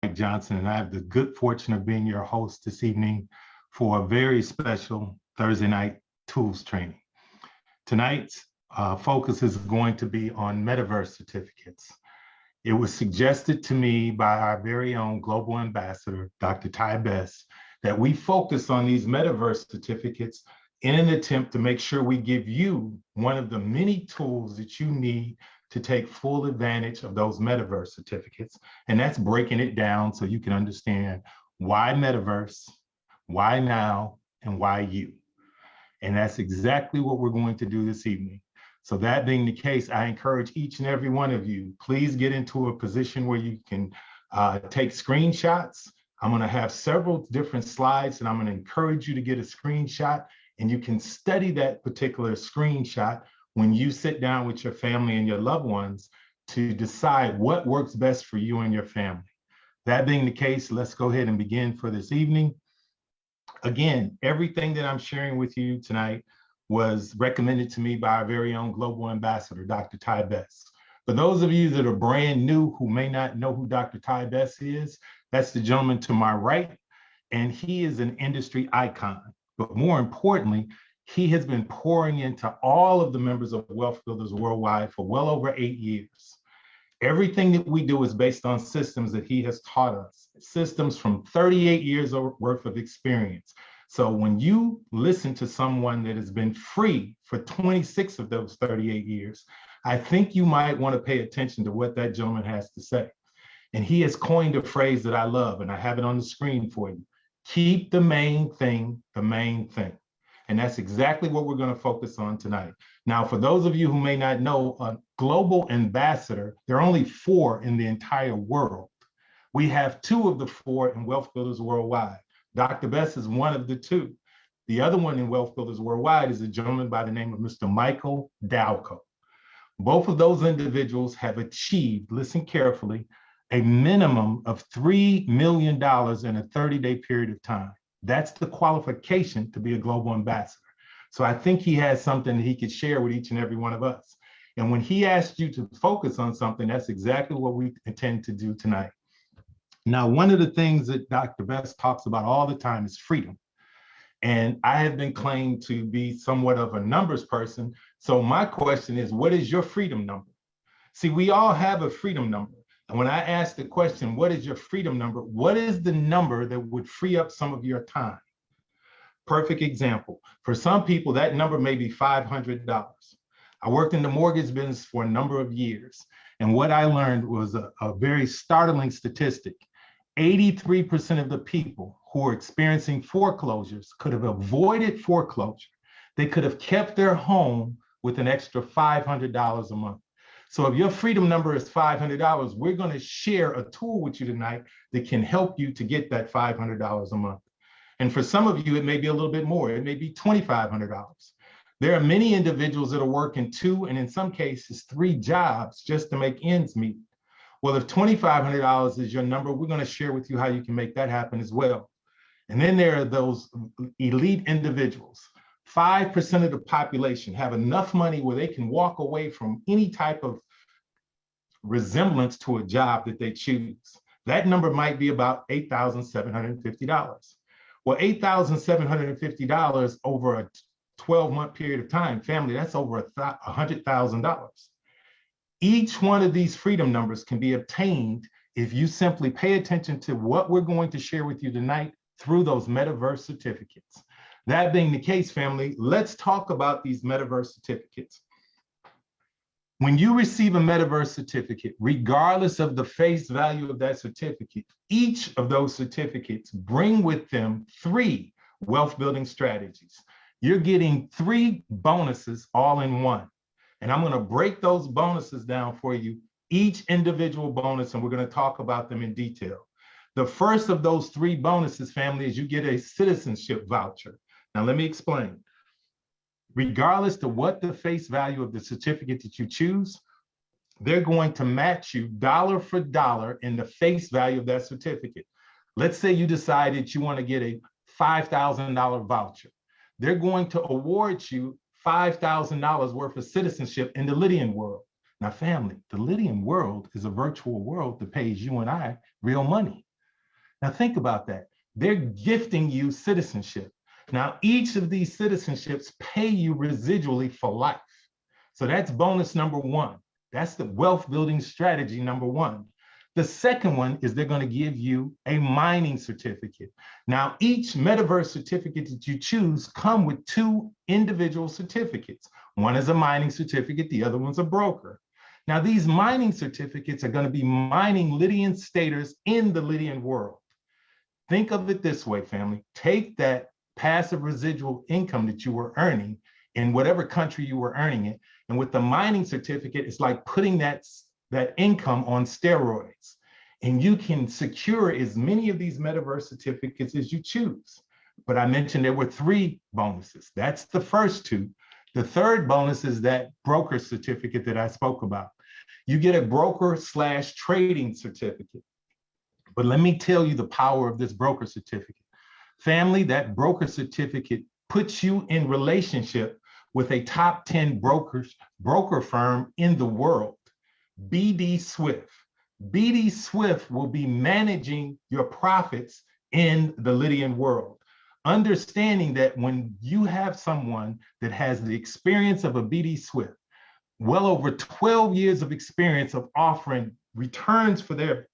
Johnson, and I have the good fortune of being your host this evening for a very special Thursday night tools training. Tonight's focus is going to be on Metaverse certificates. It was suggested to me by our very own global ambassador, Dr. Ty Bess, that we focus on these Metaverse certificates in an attempt to make sure we give you one of the many tools that you need to take full advantage of those Metaverse certificates. And that's breaking it down so you can understand why Metaverse, why now, and why you. And that's exactly what we're going to do this evening. So that being the case, I encourage each and every one of you, please get into a position where you can take screenshots. I'm going to have several different slides, and I'm going to encourage you to get a screenshot, and you can study that particular screenshot when you sit down with your family and your loved ones to decide what works best for you and your family. That being the case, let's go ahead and begin for this evening. Again, everything that I'm sharing with you tonight was recommended to me by our very own global ambassador, Dr. Ty Bess. For those of you that are brand new who may not know who Dr. Ty Bess is, that's the gentleman to my right, and he is an industry icon. But more importantly, he has been pouring into all of the members of Wealth Builders Worldwide for well over 8 years. Everything that we do is based on systems that he has taught us, systems from 38 years worth of experience. So when you listen to someone that has been free for 26 of those 38 years, I think you might want to pay attention to what that gentleman has to say. And he has coined a phrase that I love, and I have it on the screen for you. Keep the main thing the main thing. And that's exactly what we're going to focus on tonight. Now, for those of you who may not know, a global ambassador, there are only 4 in the entire world. We have 2 of the 4 in Wealth Builders Worldwide. Dr. Bess is one of the 2. The other one in Wealth Builders Worldwide is a gentleman by the name of Mr. Michael Dowko. Both of those individuals have achieved, listen carefully, a minimum of $3 million in a 30-day period of time. That's the qualification to be a global ambassador. So I think he has something that he could share with each and every one of us. And when he asked you to focus on something, that's exactly what we intend to do tonight. Now, one of the things that Dr. Bess talks about all the time is freedom. And I have been claimed to be somewhat of a numbers person. So my question is, what is your freedom number? See, we all have a freedom number. And when I ask the question, what is your freedom number? What is the number that would free up some of your time? Perfect example. For some people, that number may be $500. I worked in the mortgage business for a number of years. And what I learned was a very startling statistic. 83% of the people who are experiencing foreclosures could have avoided foreclosure. They could have kept their home with an extra $500 a month. So if your freedom number is $500, we're going to share a tool with you tonight that can help you to get that $500 a month. And for some of you, it may be a little bit more. It may be $2,500. There are many individuals that are working 2 and in some cases 3 jobs just to make ends meet. Well, if $2,500 is your number, we're going to share with you how you can make that happen as well. And then there are those elite individuals. 5% of the population have enough money where they can walk away from any type of resemblance to a job that they choose. That number might be about $8,750. Well, $8,750 over a 12-month period of time, family, that's over $100,000. Each one of these freedom numbers can be obtained if you simply pay attention to what we're going to share with you tonight through those Metaverse certificates. That being the case, family, let's talk about these Metaverse certificates. When you receive a Metaverse certificate, regardless of the face value of that certificate, each of those certificates bring with them 3 wealth building strategies. You're getting 3 bonuses all in one. And I'm going to break those bonuses down for you, each individual bonus, and we're going to talk about them in detail. The first of those 3 bonuses, family, is you get a citizenship voucher. Now, let me explain. Regardless to what the face value of the certificate that you choose, they're going to match you dollar for dollar in the face value of that certificate. Let's say you decided you want to get a $5,000 voucher. They're going to award you $5,000 worth of citizenship in the Lydian world. Now, family, the Lydian world is a virtual world that pays you and I real money. Now think about that. They're gifting you citizenship. Now, each of these citizenships pay you residually for life. So that's bonus number one. That's the wealth building strategy number one. The second one is they're going to give you a mining certificate. Now, each metaverse certificate that you choose come with two individual certificates. One is a mining certificate, the other one's a broker. Now, these mining certificates are going to be mining Lydian staters in the Lydian world. Think of it this way, family. Take that passive residual income that you were earning in whatever country you were earning it, and with the mining certificate, it's like putting that income on steroids. And you can secure as many of these metaverse certificates as you choose. But I mentioned there were three bonuses. That's the first two. The third bonus is that broker certificate that I spoke about. You get a broker/trading certificate. But let me tell you the power of this broker certificate. Family, that broker certificate puts you in relationship with a top 10 broker firm in the world, BDSWISS. BDSWISS will be managing your profits in the Lydian world. Understanding that when you have someone that has the experience of a BDSWISS, well over 12 years of experience of offering returns for their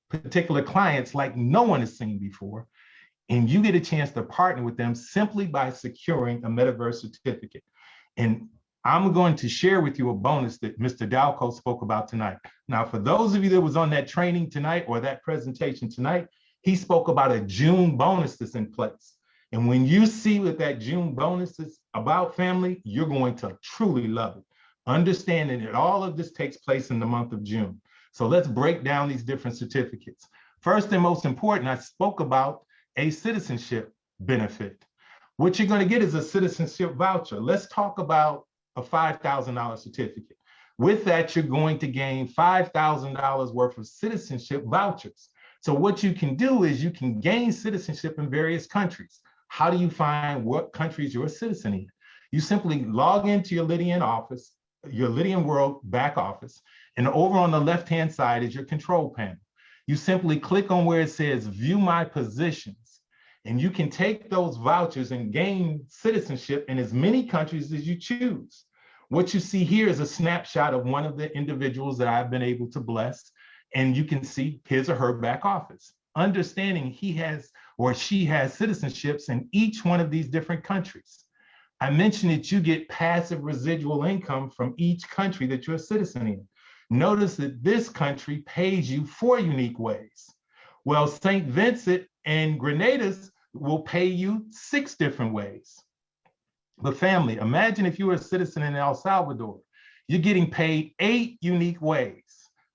particular clients like no one has seen before, and you get a chance to partner with them simply by securing a metaverse certificate. And I'm going to share with you a bonus that Mr. Dalco spoke about tonight. Now, for those of you that was on that training tonight or that presentation tonight, he spoke about a June bonus that's in place. And when you see what that June bonus is about, family, you're going to truly love it. Understanding that all of this takes place in the month of June. So let's break down these different certificates. First and most important, I spoke about a citizenship benefit. What you're going to get is a citizenship voucher. Let's talk about a $5,000 certificate. With that, you're going to gain $5,000 worth of citizenship vouchers. So what you can do is you can gain citizenship in various countries. How do you find what countries you're a citizen in? You simply log into your Lydian office, your Lydian World back office, and over on the left-hand side is your control panel. You simply click on where it says View My Positions, and you can take those vouchers and gain citizenship in as many countries as you choose. What you see here is a snapshot of one of the individuals that I've been able to bless, and you can see his or her back office. Understanding he has or she has citizenships in each one of these different countries. I mentioned that you get passive residual income from each country that you're a citizen in. Notice that this country pays you 4 unique ways. Well, St. Vincent and Grenadines will pay you 6 different ways. But family, imagine if you were a citizen in El Salvador, you're getting paid 8 unique ways.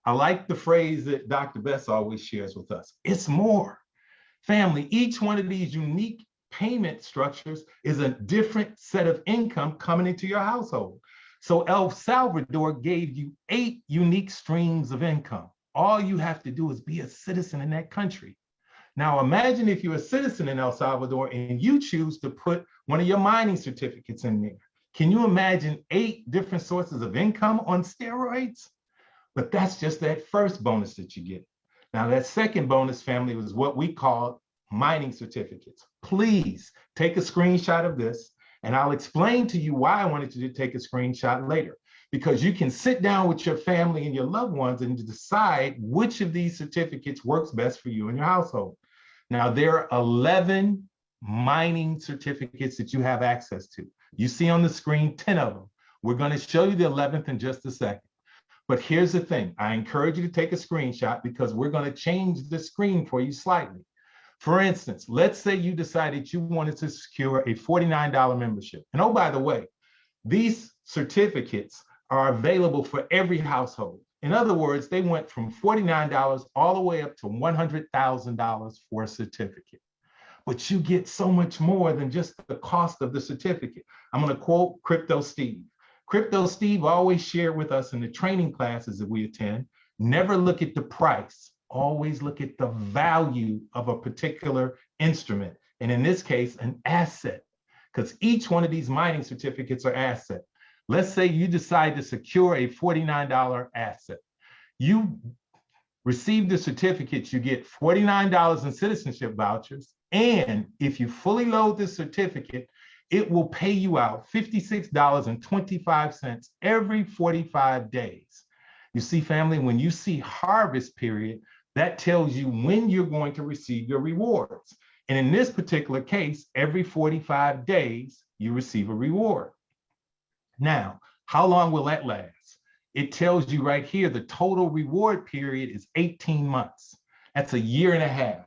I like the phrase that Dr. Bess always shares with us. It's more. Family, each one of these unique payment structures is a different set of income coming into your household. So El Salvador gave you 8 unique streams of income. All you have to do is be a citizen in that country. Now imagine if you're a citizen in El Salvador and you choose to put one of your mining certificates in there. Can you imagine 8 different sources of income on steroids? But that's just that first bonus that you get. Now that second bonus, family, was what we call mining certificates. Please take a screenshot of this, and I'll explain to you why I wanted you to take a screenshot later, because you can sit down with your family and your loved ones and decide which of these certificates works best for you and your household. Now, there are 11 mining certificates that you have access to. You see on the screen 10 of them. We're going to show you the 11th in just a second. But here's the thing. I encourage you to take a screenshot because we're going to change the screen for you slightly. For instance, let's say you decided you wanted to secure a $49 membership. And oh, by the way, these certificates are available for every household. In other words, they went from $49 all the way up to $100,000 for a certificate. But you get so much more than just the cost of the certificate. I'm going to quote Crypto Steve. Crypto Steve always shared with us in the training classes that we attend, never look at the price. Always look at the value of a particular instrument. And in this case, an asset, because each one of these mining certificates are asset. Let's say you decide to secure a $49 asset. You Receive the certificate, you get $49 in citizenship vouchers. And if you fully load this certificate, it will pay you out $56.25 every 45 days. You see, family, when you see harvest period, that tells you when you're going to receive your rewards. And in this particular case, every 45 days, you receive a reward. Now, how long will that last? It tells you right here, the total reward period is 18 months. That's a year and a half.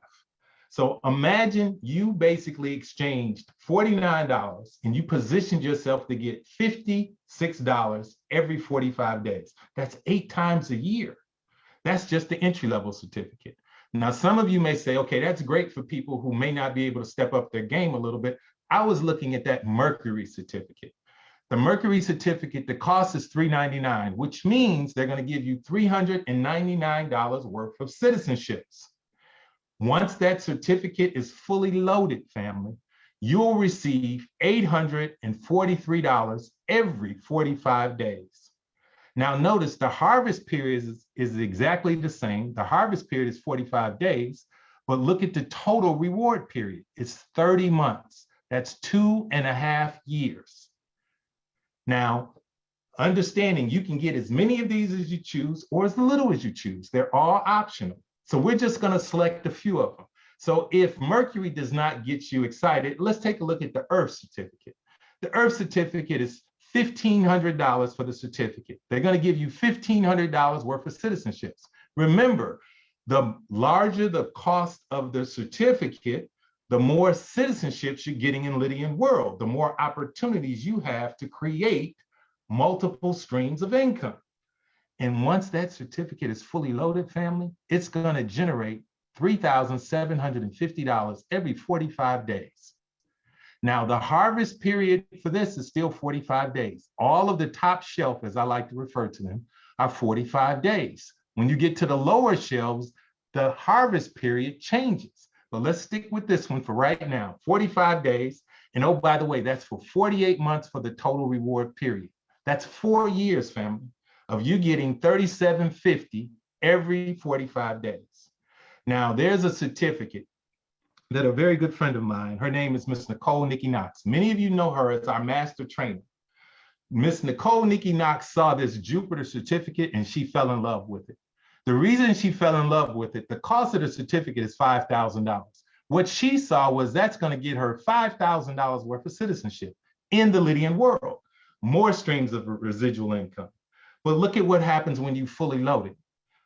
So imagine you basically exchanged $49 and you positioned yourself to get $56 every 45 days. That's 8 times a year. That's just the entry-level certificate. Now, some of you may say, okay, that's great for people who may not be able to step up their game a little bit. I was looking at that Mercury certificate. The Mercury certificate, the cost is $399, which means they're going to give you $399 worth of citizenships. Once that certificate is fully loaded, family, you'll receive $843 every 45 days. Now, notice the harvest period is exactly the same. The harvest period is 45 days, but look at the total reward period. It's 30 months. That's 2.5 years. Now, understanding you can get as many of these as you choose or as little as you choose. They're all optional. So we're just going to select a few of them. So if Mercury does not get you excited, let's take a look at the Earth certificate. The Earth certificate is $1,500 for the certificate. They're going to give you $1,500 worth of citizenships. Remember, the larger the cost of the certificate, the more citizenships you're getting in Lydian world, the more opportunities you have to create multiple streams of income. And once that certificate is fully loaded, family, it's going to generate $3,750 every 45 days. Now, the harvest period for this is still 45 days. All of the top shelf, as I like to refer to them, are 45 days. When you get to the lower shelves, the harvest period changes. But let's stick with this one for right now, 45 days. And oh, by the way, that's for 48 months for the total reward period. That's 4 years, family, of you getting $3,750 every 45 days. Now, there's a certificate that a very good friend of mine, her name is Miss Nicole Nikki Knox. Many of you know her as our master trainer. Miss Nicole Nikki Knox saw this Jupiter certificate and she fell in love with it. The reason she fell in love with it, the cost of the certificate is $5,000. What she saw was that's going to get her $5,000 worth of citizenship in the Lydian world, more streams of residual income. But look at what happens when you fully load it.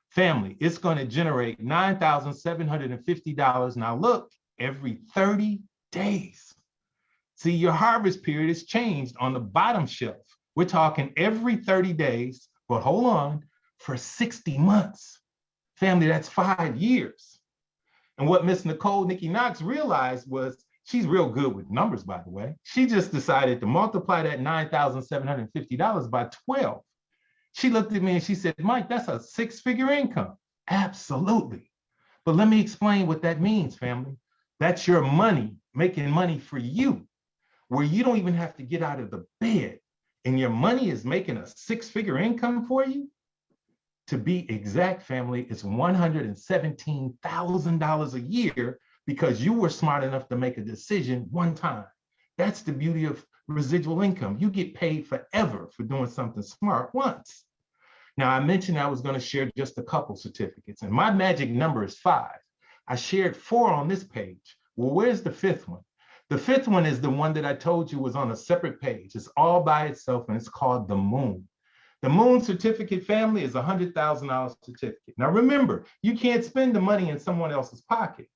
Family, it's going to generate $9,750. Now look, every 30 days. See, your harvest period is changed on the bottom shelf. We're talking every 30 days, but hold on, for 60 months. Family, that's 5 years. And what Miss Nicole Nikki Knox realized was, she's real good with numbers, by the way. She just decided to multiply that $9,750 by 12. She looked at me and she said, Mike, that's a 6-figure income. Absolutely. But let me explain what that means, family. That's your money, making money for you, where you don't even have to get out of the bed. And your money is making a 6-figure income for you. To be exact, family, it's $117,000 a year because you were smart enough to make a decision one time. That's the beauty of residual income. You get paid forever for doing something smart once. Now, I mentioned I was going to share just a couple certificates, and my magic number is 5. I shared 4 on this page. Well, where's the 5th one? The 5th one is the one that I told you was on a separate page. It's all by itself, and it's called the Moon. The Moon certificate, family, is a $100,000 certificate. Now, remember, you can't spend the money in someone else's pocket.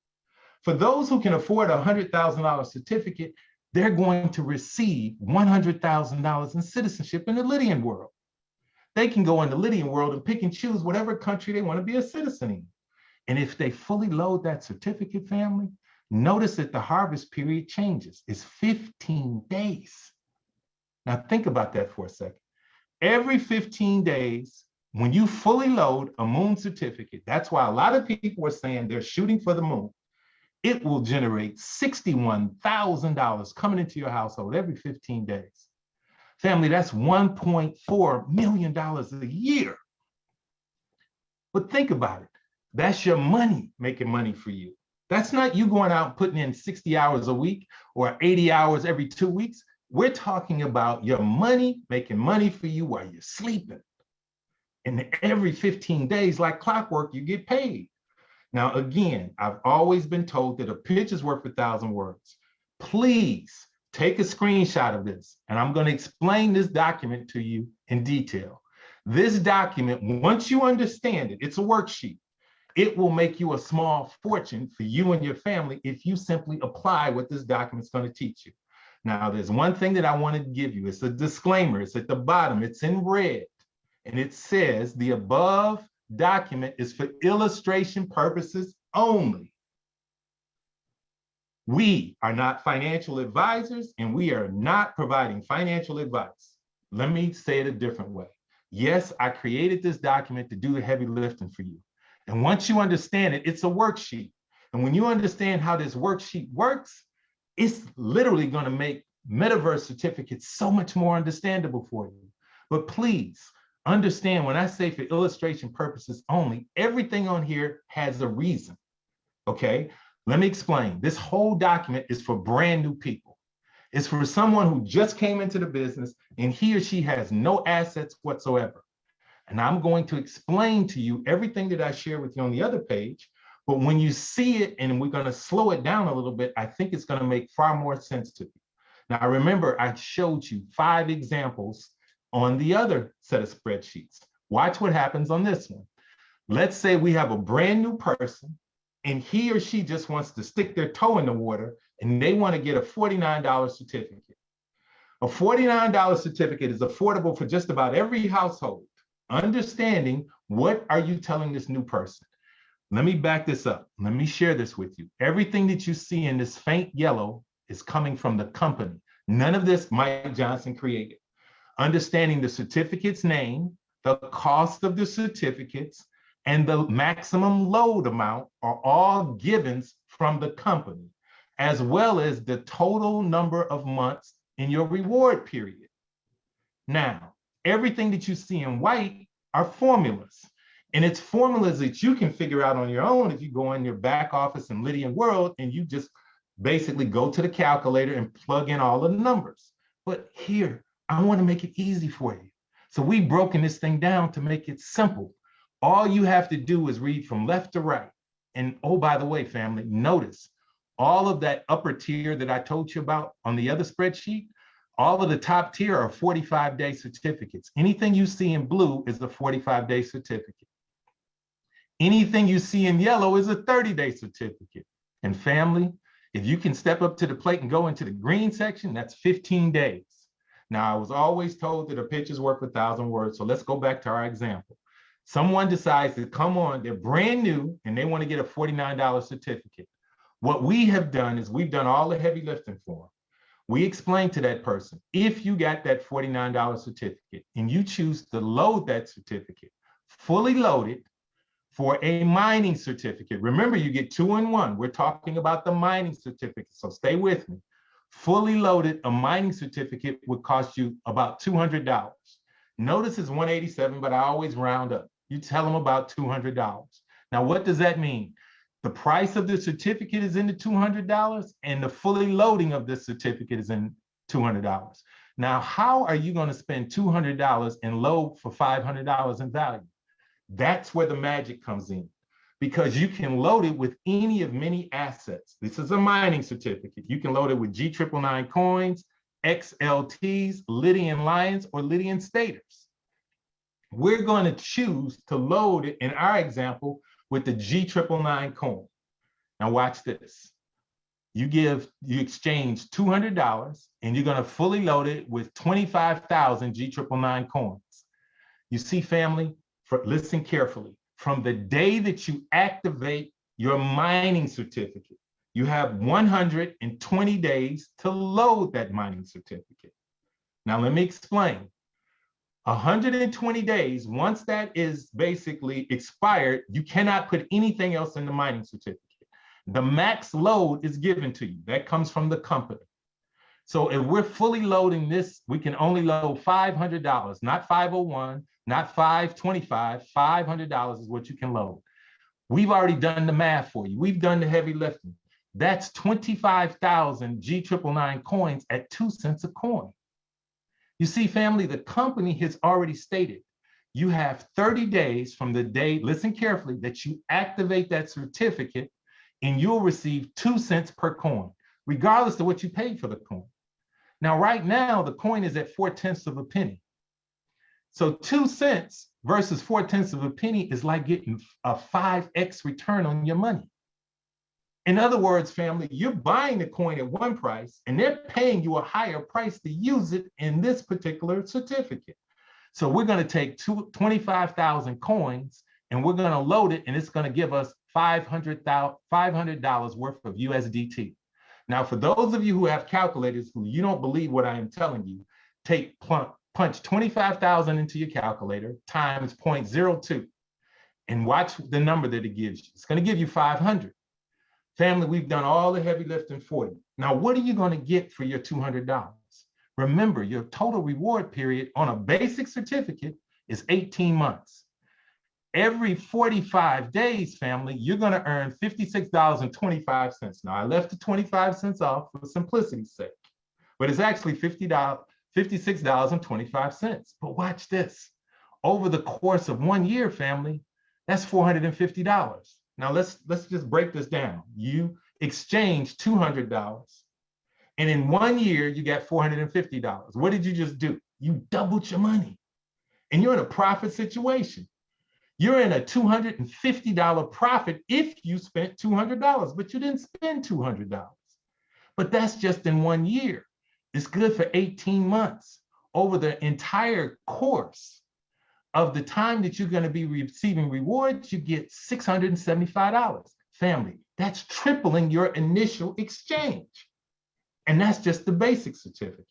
For those who can afford a $100,000 certificate, they're going to receive $100,000 in citizenship in the Lydian world. They can go in the Lydian world and pick and choose whatever country they want to be a citizen in. And if they fully load that certificate, family, notice that the harvest period changes. It's 15 days. Now think about that for a second. Every 15 days, when you fully load a Moon certificate, that's why a lot of people are saying they're shooting for the moon. It will generate $61,000 coming into your household every 15 days. Family, that's $1.4 million a year. But think about it. That's your money making money for you. That's not you going out and putting in 60 hours a week or 80 hours every 2 weeks. We're talking about your money making money for you while you're sleeping. And every 15 days, like clockwork, you get paid. Now, again, I've always been told that a picture's worth 1,000 words. Please take a screenshot of this, and I'm going to explain this document to you in detail. This document, once you understand it, it's a worksheet. It will make you a small fortune for you and your family if you simply apply what this document is going to teach you. Now, there's one thing that I want to give you. It's a disclaimer. It's at the bottom. It's in red. And it says the above document is for illustration purposes only. We are not financial advisors, and we are not providing financial advice. Let me say it a different way. Yes, I created this document to do the heavy lifting for you. And once you understand it, it's a worksheet. And when you understand how this worksheet works, it's literally going to make Metaverse certificates so much more understandable for you. But please understand, when I say for illustration purposes only, everything on here has a reason. Okay, let me explain. This whole document is for brand new people. It's for someone who just came into the business and he or she has no assets whatsoever. And I'm going to explain to you everything that I share with you on the other page. But when you see it, and we're going to slow it down a little bit, I think it's going to make far more sense to you. Now, remember, I showed you 5 examples on the other set of spreadsheets. Watch what happens on this one. Let's say we have a brand new person, and he or she just wants to stick their toe in the water, and they want to get a $49 certificate. A $49 certificate is affordable for just about every household. Understanding, what are you telling this new person? Let me back this up. Let me share this with you. Everything that you see in this faint yellow is coming from the company. None of this Mike Johnson created. Understanding the certificate's name, the cost of the certificates, and the maximum load amount are all givens from the company, as well as the total number of months in your reward period. Now, everything that you see in white are formulas. And it's formulas that you can figure out on your own if you go in your back office in Lydian World and you just basically go to the calculator and plug in all the numbers. But here, I want to make it easy for you. So we've broken this thing down to make it simple. All you have to do is read from left to right. And oh, by the way, family, notice all of that upper tier that I told you about on the other spreadsheet, all of the top tier are 45-day certificates. Anything you see in blue is a 45-day certificate. Anything you see in yellow is a 30-day certificate. And family, if you can step up to the plate and go into the green section, that's 15 days. Now, I was always told that a picture's worth 1,000 words. So let's go back to our example. Someone decides to come on, they're brand new, and they want to get a $49 certificate. What we have done is we've done all the heavy lifting for them. We explain to that person, if you got that $49 certificate and you choose to load that certificate, fully loaded for a mining certificate. Remember, you get 2 in 1. We're talking about the mining certificate, so stay with me. Fully loaded, a mining certificate would cost you about $200. Notice it's $187, but I always round up. You tell them about $200. Now, what does that mean? The price of the certificate is in the $200, and the fully loading of this certificate is in $200. Now, how are you going to spend $200 and load for $500 in value? That's where the magic comes in, because you can load it with any of many assets. This is a mining certificate. You can load it with G999 coins, XLTs, Lydian Lions, or Lydian Staters. We're going to choose to load it, in our example, with the G999 coin. Now watch this. You exchange $200 and you're going to fully load it with 25,000 G999 coins. You see, family, listen carefully. From the day that you activate your mining certificate, you have 120 days to load that mining certificate. Now, let me explain. 120 days, once that is basically expired, you cannot put anything else in the mining certificate. The max load is given to you. That comes from the company. So if we're fully loading this, we can only load $500, not $501, not $525, $500 is what you can load. We've already done the math for you. We've done the heavy lifting. That's 25,000 G999 coins at 2 cents a coin. You see, family, the company has already stated you have 30 days from the day, listen carefully, that you activate that certificate, and you'll receive 2 cents per coin, regardless of what you paid for the coin. Now, right now, the coin is at 4/10 of a penny. So 2 cents versus 4/10 of a penny is like getting a 5x return on your money. In other words, family, you're buying the coin at one price and they're paying you a higher price to use it in this particular certificate. So we're going to take 25,000 coins and we're going to load it, and it's going to give us $500 worth of USDT. Now, for those of you who have calculators who you don't believe what I am telling you, punch 25,000 into your calculator times 0.02 and watch the number that it gives you. It's going to give you 500. Family, we've done all the heavy lifting for you. Now, what are you going to get for your $200? Remember, your total reward period on a basic certificate is 18 months. Every 45 days, family, you're going to earn $56.25. Now, I left the 25 cents off for simplicity's sake, but it's actually $56.25. But watch this. Over the course of 1 year, family, that's $450. Now, let's just break this down. You exchange $200, and in 1 year, you got $450. What did you just do? You doubled your money, and you're in a profit situation. You're in a $250 profit if you spent $200, but you didn't spend $200. But that's just in 1 year. It's good for 18 months. Over the entire course of the time that you're going to be receiving rewards, you get $675. Family, that's tripling your initial exchange. And that's just the basic certificate.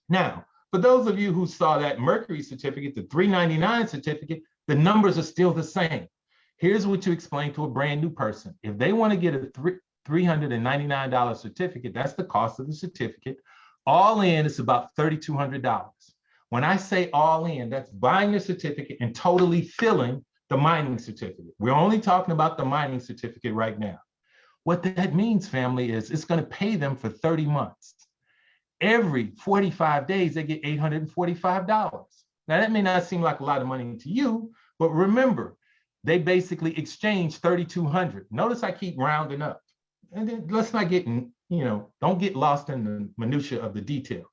Now, for those of you who saw that Mercury certificate, the $399 certificate, the numbers are still the same. Here's what you explain to a brand new person. If they want to get a $399 certificate, that's the cost of the certificate. All in, it's about $3,200. When I say all in, that's buying the certificate and totally filling the mining certificate. We're only talking about the mining certificate right now. What that means, family, is it's going to pay them for 30 months. Every 45 days, they get $845. Now, that may not seem like a lot of money to you, but remember, they basically exchange $3,200. Notice I keep rounding up. And then let's not get, don't get lost in the minutia of the detail.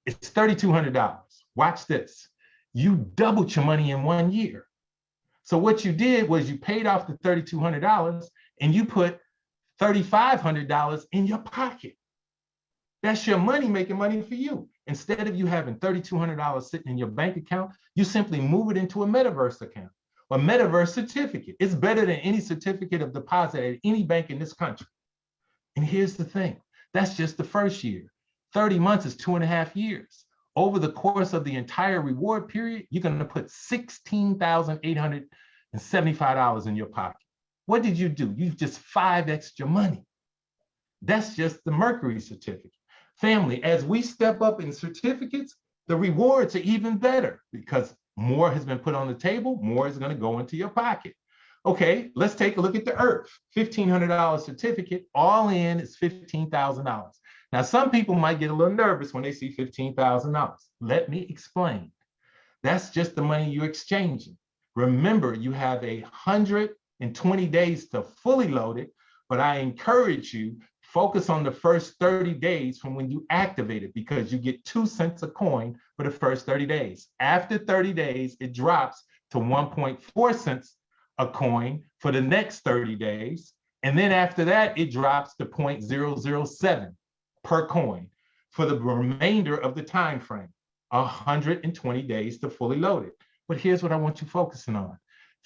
It's $3,200. Watch this. You doubled your money in 1 year. So what you did was you paid off the $3,200 and you put $3,500 in your pocket. That's your money making money for you. Instead of you having $3,200 sitting in your bank account, you simply move it into a Metaverse account, a Metaverse certificate. It's better than any certificate of deposit at any bank in this country. And here's the thing. That's just the first year. 30 months is 2.5 years. Over the course of the entire reward period, you're going to put $16,875 in your pocket. What did you do? You just 5x'd your money. That's just the Mercury certificate. Family, as we step up in certificates, the rewards are even better because more has been put on the table, more is going to go into your pocket. Okay, let's take a look at the Earth. $1,500 certificate, all in is $15,000. Now, some people might get a little nervous when they see $15,000. Let me explain. That's just the money you're exchanging. Remember, you have 120 days to fully load it, but I encourage you, focus on the first 30 days from when you activate it because you get 2 cents a coin for the first 30 days. After 30 days, it drops to 1.4 cents a coin for the next 30 days. And then after that, it drops to 0.007 per coin for the remainder of the time frame, 120 days to fully load it. But here's what I want you focusing on.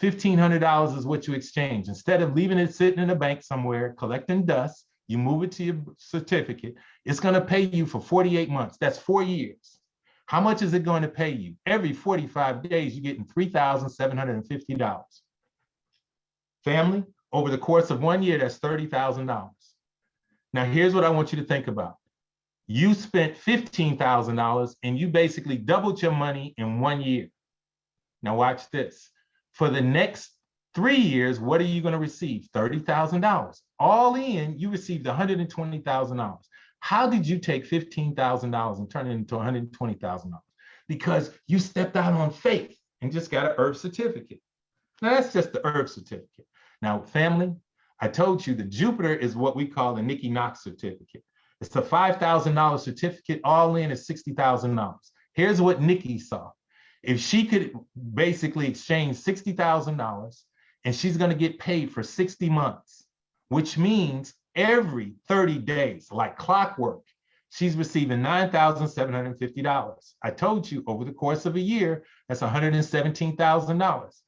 $1,500 is what you exchange. Instead of leaving it sitting in a bank somewhere, collecting dust, you move it to your certificate. It's going to pay you for 48 months. That's 4 years. How much is it going to pay you? Every 45 days, you're getting $3,750. Family, over the course of 1 year, that's $30,000. Now, here's what I want you to think about. You spent $15,000 and you basically doubled your money in 1 year. Now, watch this. For the next 3 years, what are you going to receive? $30,000. All in, you received $120,000. How did you take $15,000 and turn it into $120,000? Because you stepped out on faith and just got an earth certificate. Now, that's just the earth certificate. Now, family, I told you the Jupiter is what we call the Nikki Knox certificate. It's a $5,000 certificate. All in is $60,000. Here's what Nikki saw. If she could basically exchange $60,000 and she's going to get paid for 60 months, which means every 30 days, like clockwork, she's receiving $9,750. I told you over the course of a year, that's $117,000.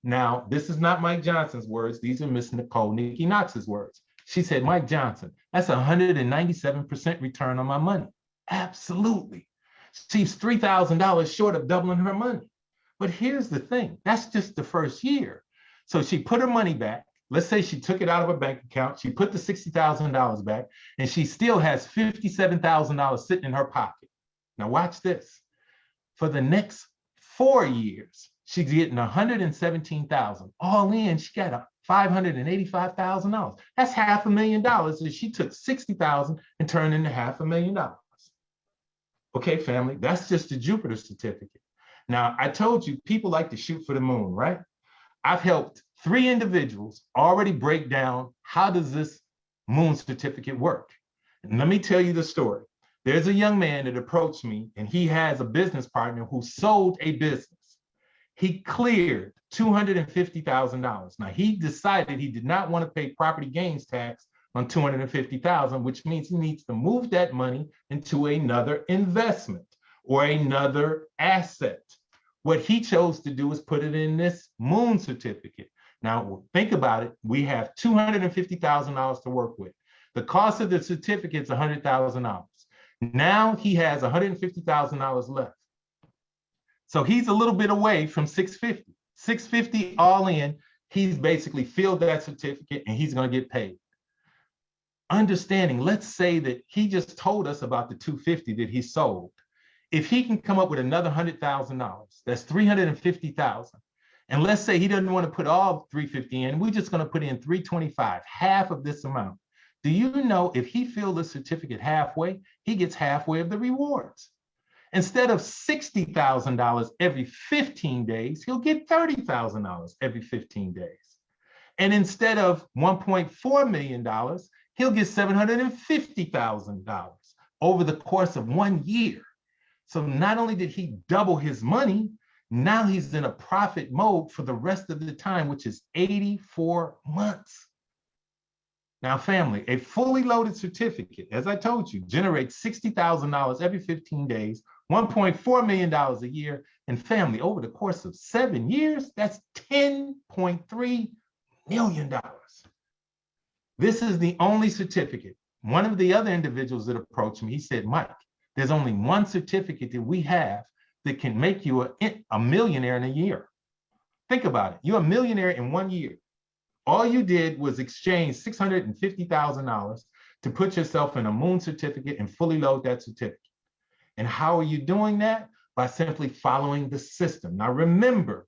Now, this is not Mike Johnson's words. These are Miss Nikki Knox's words. She said, Mike Johnson, that's 197% return on my money. Absolutely. She's $3,000 short of doubling her money. But here's the thing, that's just the first year. So she put her money back. Let's say she took it out of her bank account. She put the $60,000 back and she still has $57,000 sitting in her pocket. Now watch this. For the next 4 years, she's getting $117,000. All in, she got $585,000. That's $500,000 that she took $60,000 and turned into $500,000. Okay, family, that's just the Jupiter certificate. Now, I told you people like to shoot for the moon, right? I've helped 3 individuals already break down how does this moon certificate work. And let me tell you the story. There's a young man that approached me and he has a business partner who sold a business. He cleared $250,000. Now, he decided he did not want to pay property gains tax on $250,000, which means he needs to move that money into another investment or another asset. What he chose to do is put it in this moon certificate. Now, think about it. We have $250,000 to work with. The cost of the certificate is $100,000. Now he has $150,000 left. So he's a little bit away from $650. $650 all in. He's basically filled that certificate and he's going to get paid. Understanding, let's say that he just told us about the $250 that he sold. If he can come up with another $100,000, that's $350,000. And let's say he doesn't want to put all $350 in, we're just going to put in $325, half of this amount. Do you know if he fills the certificate halfway, he gets halfway of the rewards? Instead of $60,000 every 15 days, he'll get $30,000 every 15 days. And instead of $1.4 million, he'll get $750,000 over the course of 1 year. So not only did he double his money, now he's in a profit mode for the rest of the time, which is 84 months. Now, family, a fully loaded certificate, as I told you, generates $60,000 every 15 days, $1.4 million a year, and family, over the course of 7 years, that's $10.3 million. This is the only certificate. One of the other individuals that approached me, he said, Mike, there's only one certificate that we have that can make you a millionaire in a year. Think about it. You're a millionaire in 1 year. All you did was exchange $650,000 to put yourself in a moon certificate and fully load that certificate. And how are you doing that? By simply following the system. Now remember,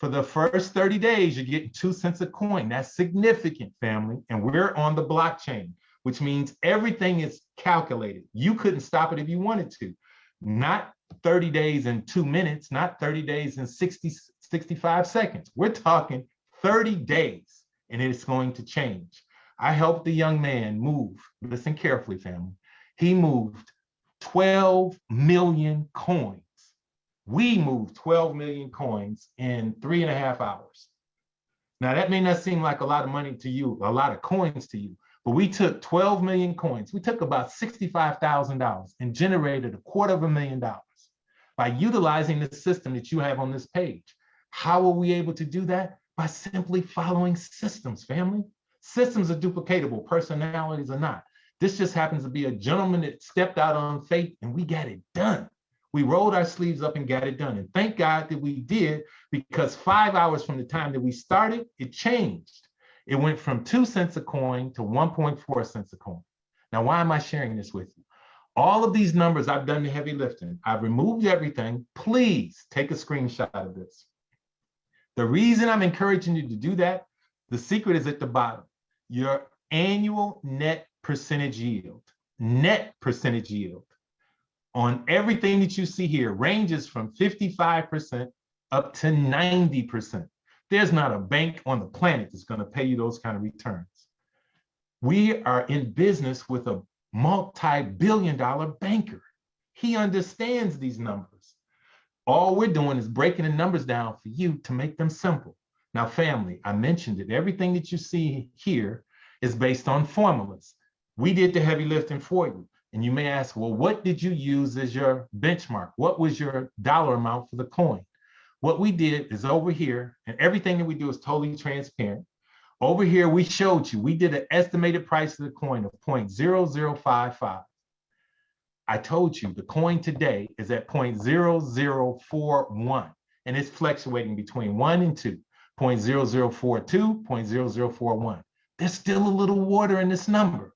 for the first 30 days, you're getting 2 cents a coin. That's significant, family. And we're on the blockchain, which means everything is calculated. You couldn't stop it if you wanted to. Not 30 days in 2 minutes, not 30 days in 65 seconds. We're talking 30 days, and it's going to change. I helped the young man move, listen carefully, family. He moved 12 million coins. We moved 12 million coins in 3.5 hours. Now, that may not seem like a lot of money to you, a lot of coins to you, but we took 12 million coins. We took about $65,000 and generated $250,000 by utilizing the system that you have on this page. How were we able to do that? By simply following systems, family. Systems are duplicatable, personalities are not. This just happens to be a gentleman that stepped out on faith and we got it done. We rolled our sleeves up and got it done. And thank God that we did, because 5 hours from the time that we started, it changed. It went from 2 cents a coin to 1.4 cents a coin. Now, why am I sharing this with you? All of these numbers, I've done the heavy lifting. I've removed everything. Please take a screenshot of this. The reason I'm encouraging you to do that, the secret is at the bottom. Your annual net percentage yield on everything that you see here ranges from 55% up to 90%. There's not a bank on the planet that's going to pay you those kind of returns. We are in business with a multi-billion-dollar banker. He understands these numbers. All we're doing is breaking the numbers down for you to make them simple. Now, family, I mentioned it. Everything that you see here is based on formulas. We did the heavy lifting for you. And you may ask, well, what did you use as your benchmark? What was your dollar amount for the coin? What we did is over here, and everything that we do is totally transparent. Over here, we showed you, we did an estimated price of the coin of 0.0055. I told you the coin today is at 0.0041, and it's fluctuating between 1 and 2, 0.0042, 0.0041. There's still a little water in this number.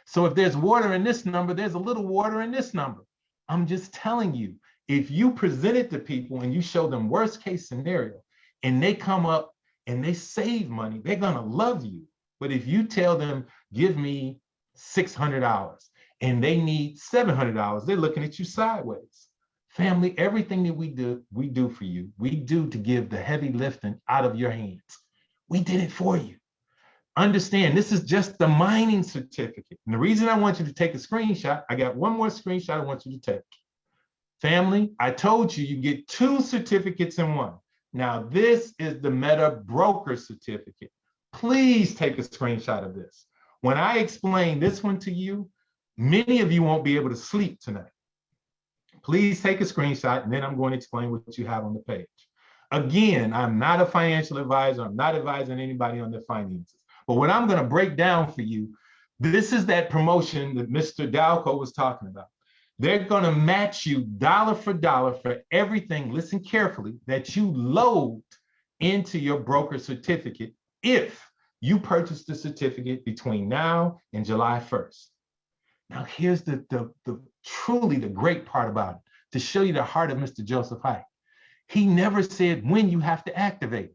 So if there's water in this number, there's a little water in this number. I'm just telling you, if you present it to people and you show them worst case scenario and they come up and they save money, they're gonna love you. But if you tell them, give me $600 and they need $700, they're looking at you sideways. Family, everything that we do for you. We do to give the heavy lifting out of your hands. We did it for you. Understand, this is just the mining certificate. And the reason I want you to take a screenshot, I got one more screenshot I want you to take. Family, I told you, you get 2 certificates in one. Now, this is the Meta Broker certificate. Please take a screenshot of this. When I explain this one to you, many of you won't be able to sleep tonight. Please take a screenshot, and then I'm going to explain what you have on the page. Again, I'm not a financial advisor. I'm not advising anybody on their finances. But what I'm going to break down for you, this is that promotion that Mr. Dalco was talking about. They're going to match you dollar for everything, listen carefully, that you load into your broker certificate if you purchase the certificate between now and July 1st. Now, here's the truly the great part about it, to show you the heart of Mr. Joseph Hike. He never said when you have to activate.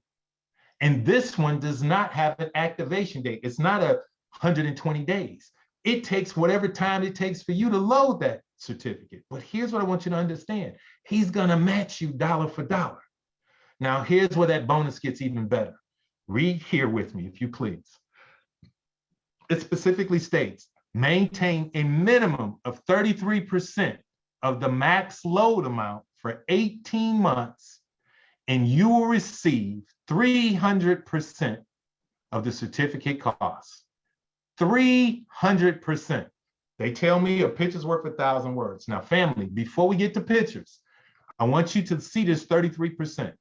And this one does not have an activation date. It's not 120 days. It takes whatever time it takes for you to load that certificate. But here's what I want you to understand. He's gonna match you dollar for dollar. Now, here's where that bonus gets even better. Read here with me, if you please. It specifically states, maintain a minimum of 33% of the max load amount for 18 months, and you will receive 300% of the certificate cost. 300%. They tell me a picture's worth 1,000 words. Now, family, before we get to pictures, I want you to see this 33%.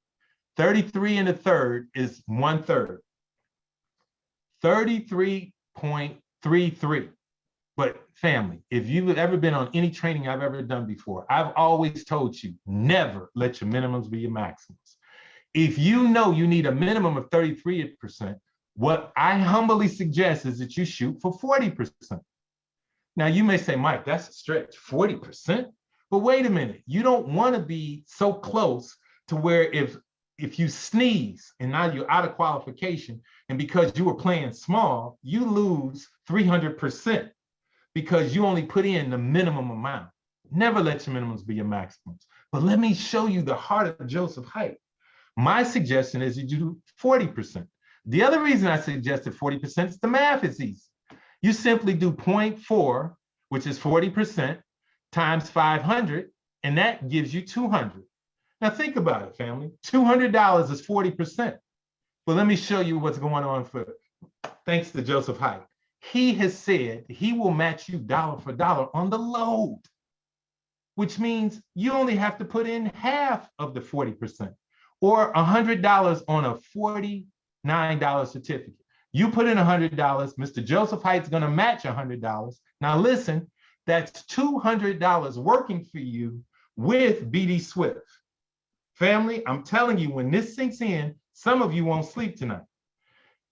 33 and a third is 1/3. 33.33. But family, if you've ever been on any training I've ever done before, I've always told you, never let your minimums be your maximums. If you know you need a minimum of 33%, what I humbly suggest is that you shoot for 40%. Now, you may say, Mike, that's a stretch, 40%? But wait a minute, you don't want to be so close to where if you sneeze and now you're out of qualification, and because you were playing small, you lose 300% because you only put in the minimum amount. Never let your minimums be your maximums. But let me show you the heart of Joseph Hike. My suggestion is that you do 40%. The other reason I suggested 40% is the math is easy. You simply do 0.4, which is 40%, times 500, and that gives you 200. Now think about it, family. $200 is 40%. But let me show you what's going on thanks to Joseph Hike. He has said he will match you dollar for dollar on the load, which means you only have to put in half of the 40%, or $100 on a $49 certificate. You put in $100, Mr. Joseph Hite's gonna match $100. Now listen, that's $200 working for you with BDSWISS. Family, I'm telling you, when this sinks in, some of you won't sleep tonight.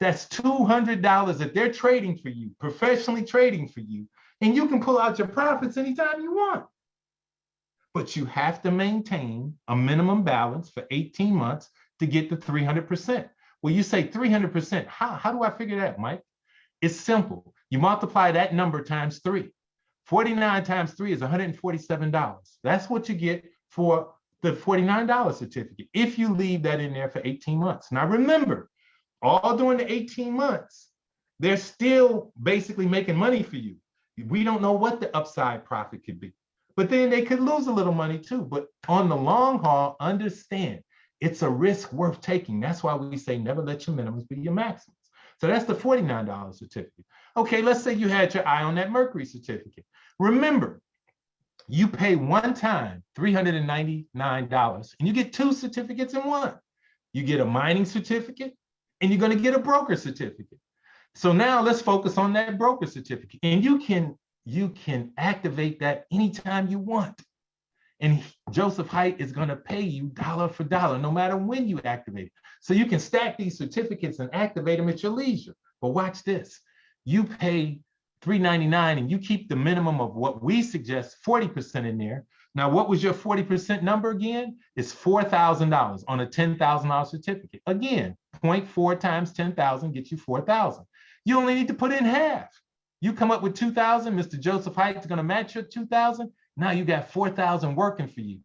That's $200 that they're trading for you, professionally trading for you, and you can pull out your profits anytime you want. But you have to maintain a minimum balance for 18 months. to get the 300%. Well, you say 300%. How do I figure that, Mike? It's simple. You multiply that number times 3. 49 times 3 is $147. That's what you get for the $49 certificate if you leave that in there for 18 months. Now remember, all during the 18 months, they're still basically making money for you. We don't know what the upside profit could be, but then they could lose a little money too. But on the long haul, understand it's a risk worth taking. That's why we say never let your minimums be your maximums. So that's the $49 certificate. Okay, let's say you had your eye on that Mercury certificate. Remember, you pay one time $399 and you get 2 certificates in one. You get a mining certificate and you're going to get a broker certificate. So now let's focus on that broker certificate, and you can activate that anytime you want. And Joseph Hite is going to pay you dollar for dollar, no matter when you activate it. So you can stack these certificates and activate them at your leisure. But watch this. You pay $399 and you keep the minimum of what we suggest, 40% in there. Now, what was your 40% number again? It's $4,000 on a $10,000 certificate. Again, 0.4 times 10,000 gets you 4,000. You only need to put in half. You come up with 2,000, Mr. Joseph Hite is going to match your 2,000. Now you got 4,000 working for you,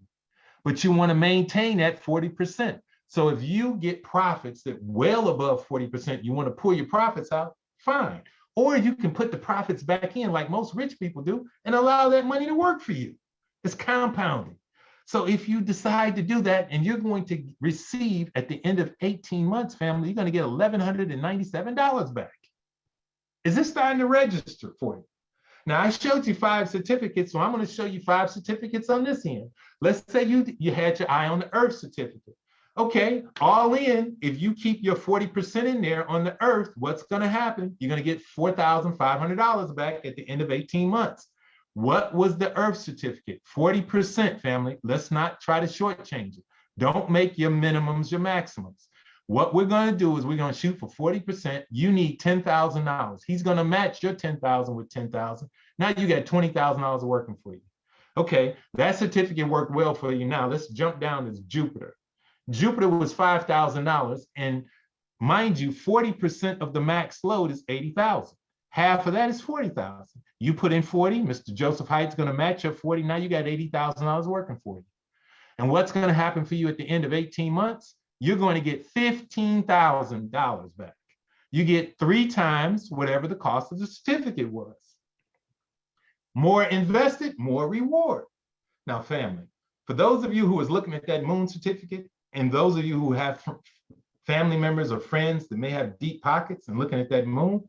but you want to maintain that 40%. So if you get profits that well above 40%, you want to pull your profits out, fine. Or you can put the profits back in like most rich people do and allow that money to work for you. It's compounding. So if you decide to do that and you're going to receive at the end of 18 months, family, you're going to get $1,197 back. Is this starting to register for you? Now, I showed you 5 certificates, so I'm going to show you 5 certificates on this end. Let's say you had your eye on the Earth certificate. Okay, all in, if you keep your 40% in there on the Earth, what's going to happen? You're going to get $4,500 back at the end of 18 months. What was the Earth certificate? 40%, family. Let's not try to shortchange it. Don't make your minimums your maximums. What we're going to do is we're going to shoot for 40%. You need $10,000. He's going to match your 10,000 with 10,000. Now you got $20,000 working for you. Okay, that certificate worked well for you. Now let's jump down to Jupiter. Jupiter was $5,000, and mind you, 40% of the max load is 80,000. Half of that is 40,000. You put in 40, Mr. Joseph Hite's going to match your 40. Now you got $80,000 working for you. And what's going to happen for you at the end of 18 months? You're going to get $15,000 back. You get 3 times whatever the cost of the certificate was. More invested, more reward. Now, family, for those of you who is looking at that moon certificate, and those of you who have family members or friends that may have deep pockets and looking at that moon,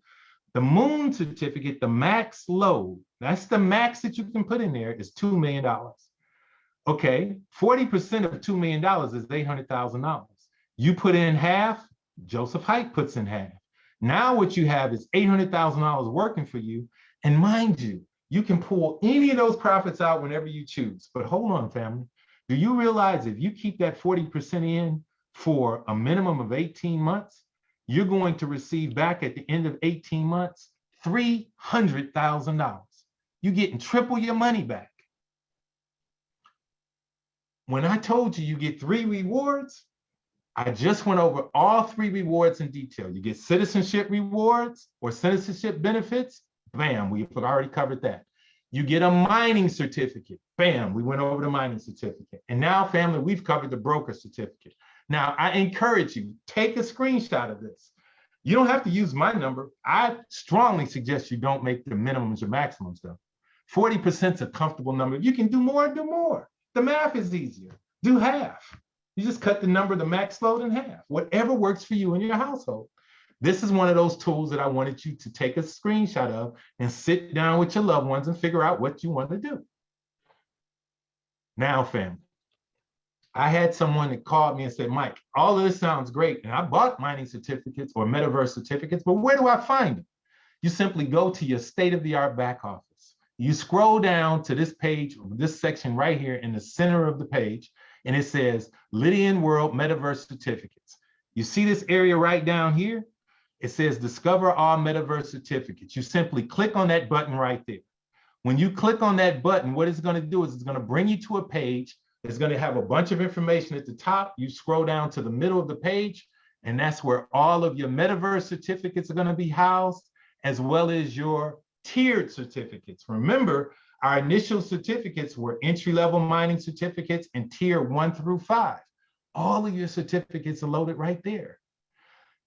the moon certificate, the max load, that's the max that you can put in there, is $2 million. Okay, 40% of $2 million is $800,000. You put in half, Joseph Hite puts in half. Now what you have is $800,000 working for you. And mind you, you can pull any of those profits out whenever you choose. But hold on, family. Do you realize if you keep that 40% in for a minimum of 18 months, you're going to receive back at the end of 18 months, $300,000. You're getting triple your money back. When I told you get 3 rewards, I just went over all 3 rewards in detail. You get citizenship rewards or citizenship benefits. Bam, we've already covered that. You get a mining certificate. Bam, we went over the mining certificate. And now, family, we've covered the broker certificate. Now, I encourage you, take a screenshot of this. You don't have to use my number. I strongly suggest you don't make the minimums your maximums, though. 40% is a comfortable number. If you can do more, do more. The math is easier. Do half. You just cut the number, the max load, in half. Whatever works for you and your household. This is one of those tools that I wanted you to take a screenshot of and sit down with your loved ones and figure out what you want to do. Now, family, I had someone that called me and said, Mike, all of this sounds great. And I bought mining certificates or Metaverse certificates, but where do I find them? You simply go to your state-of-the-art back office. You scroll down to this page, this section right here in the center of the page, and it says Lydian World Metaverse Certificates. You see this area right down here? It says Discover All Metaverse Certificates. You simply click on that button right there. When you click on that button, what it's going to do is it's going to bring you to a page It's going to have a bunch of information at the top. You scroll down to the middle of the page, and that's where all of your Metaverse certificates are going to be housed, as well as your tiered certificates. Remember, our initial certificates were entry-level mining certificates and tier 1 through 5. All of your certificates are loaded right there.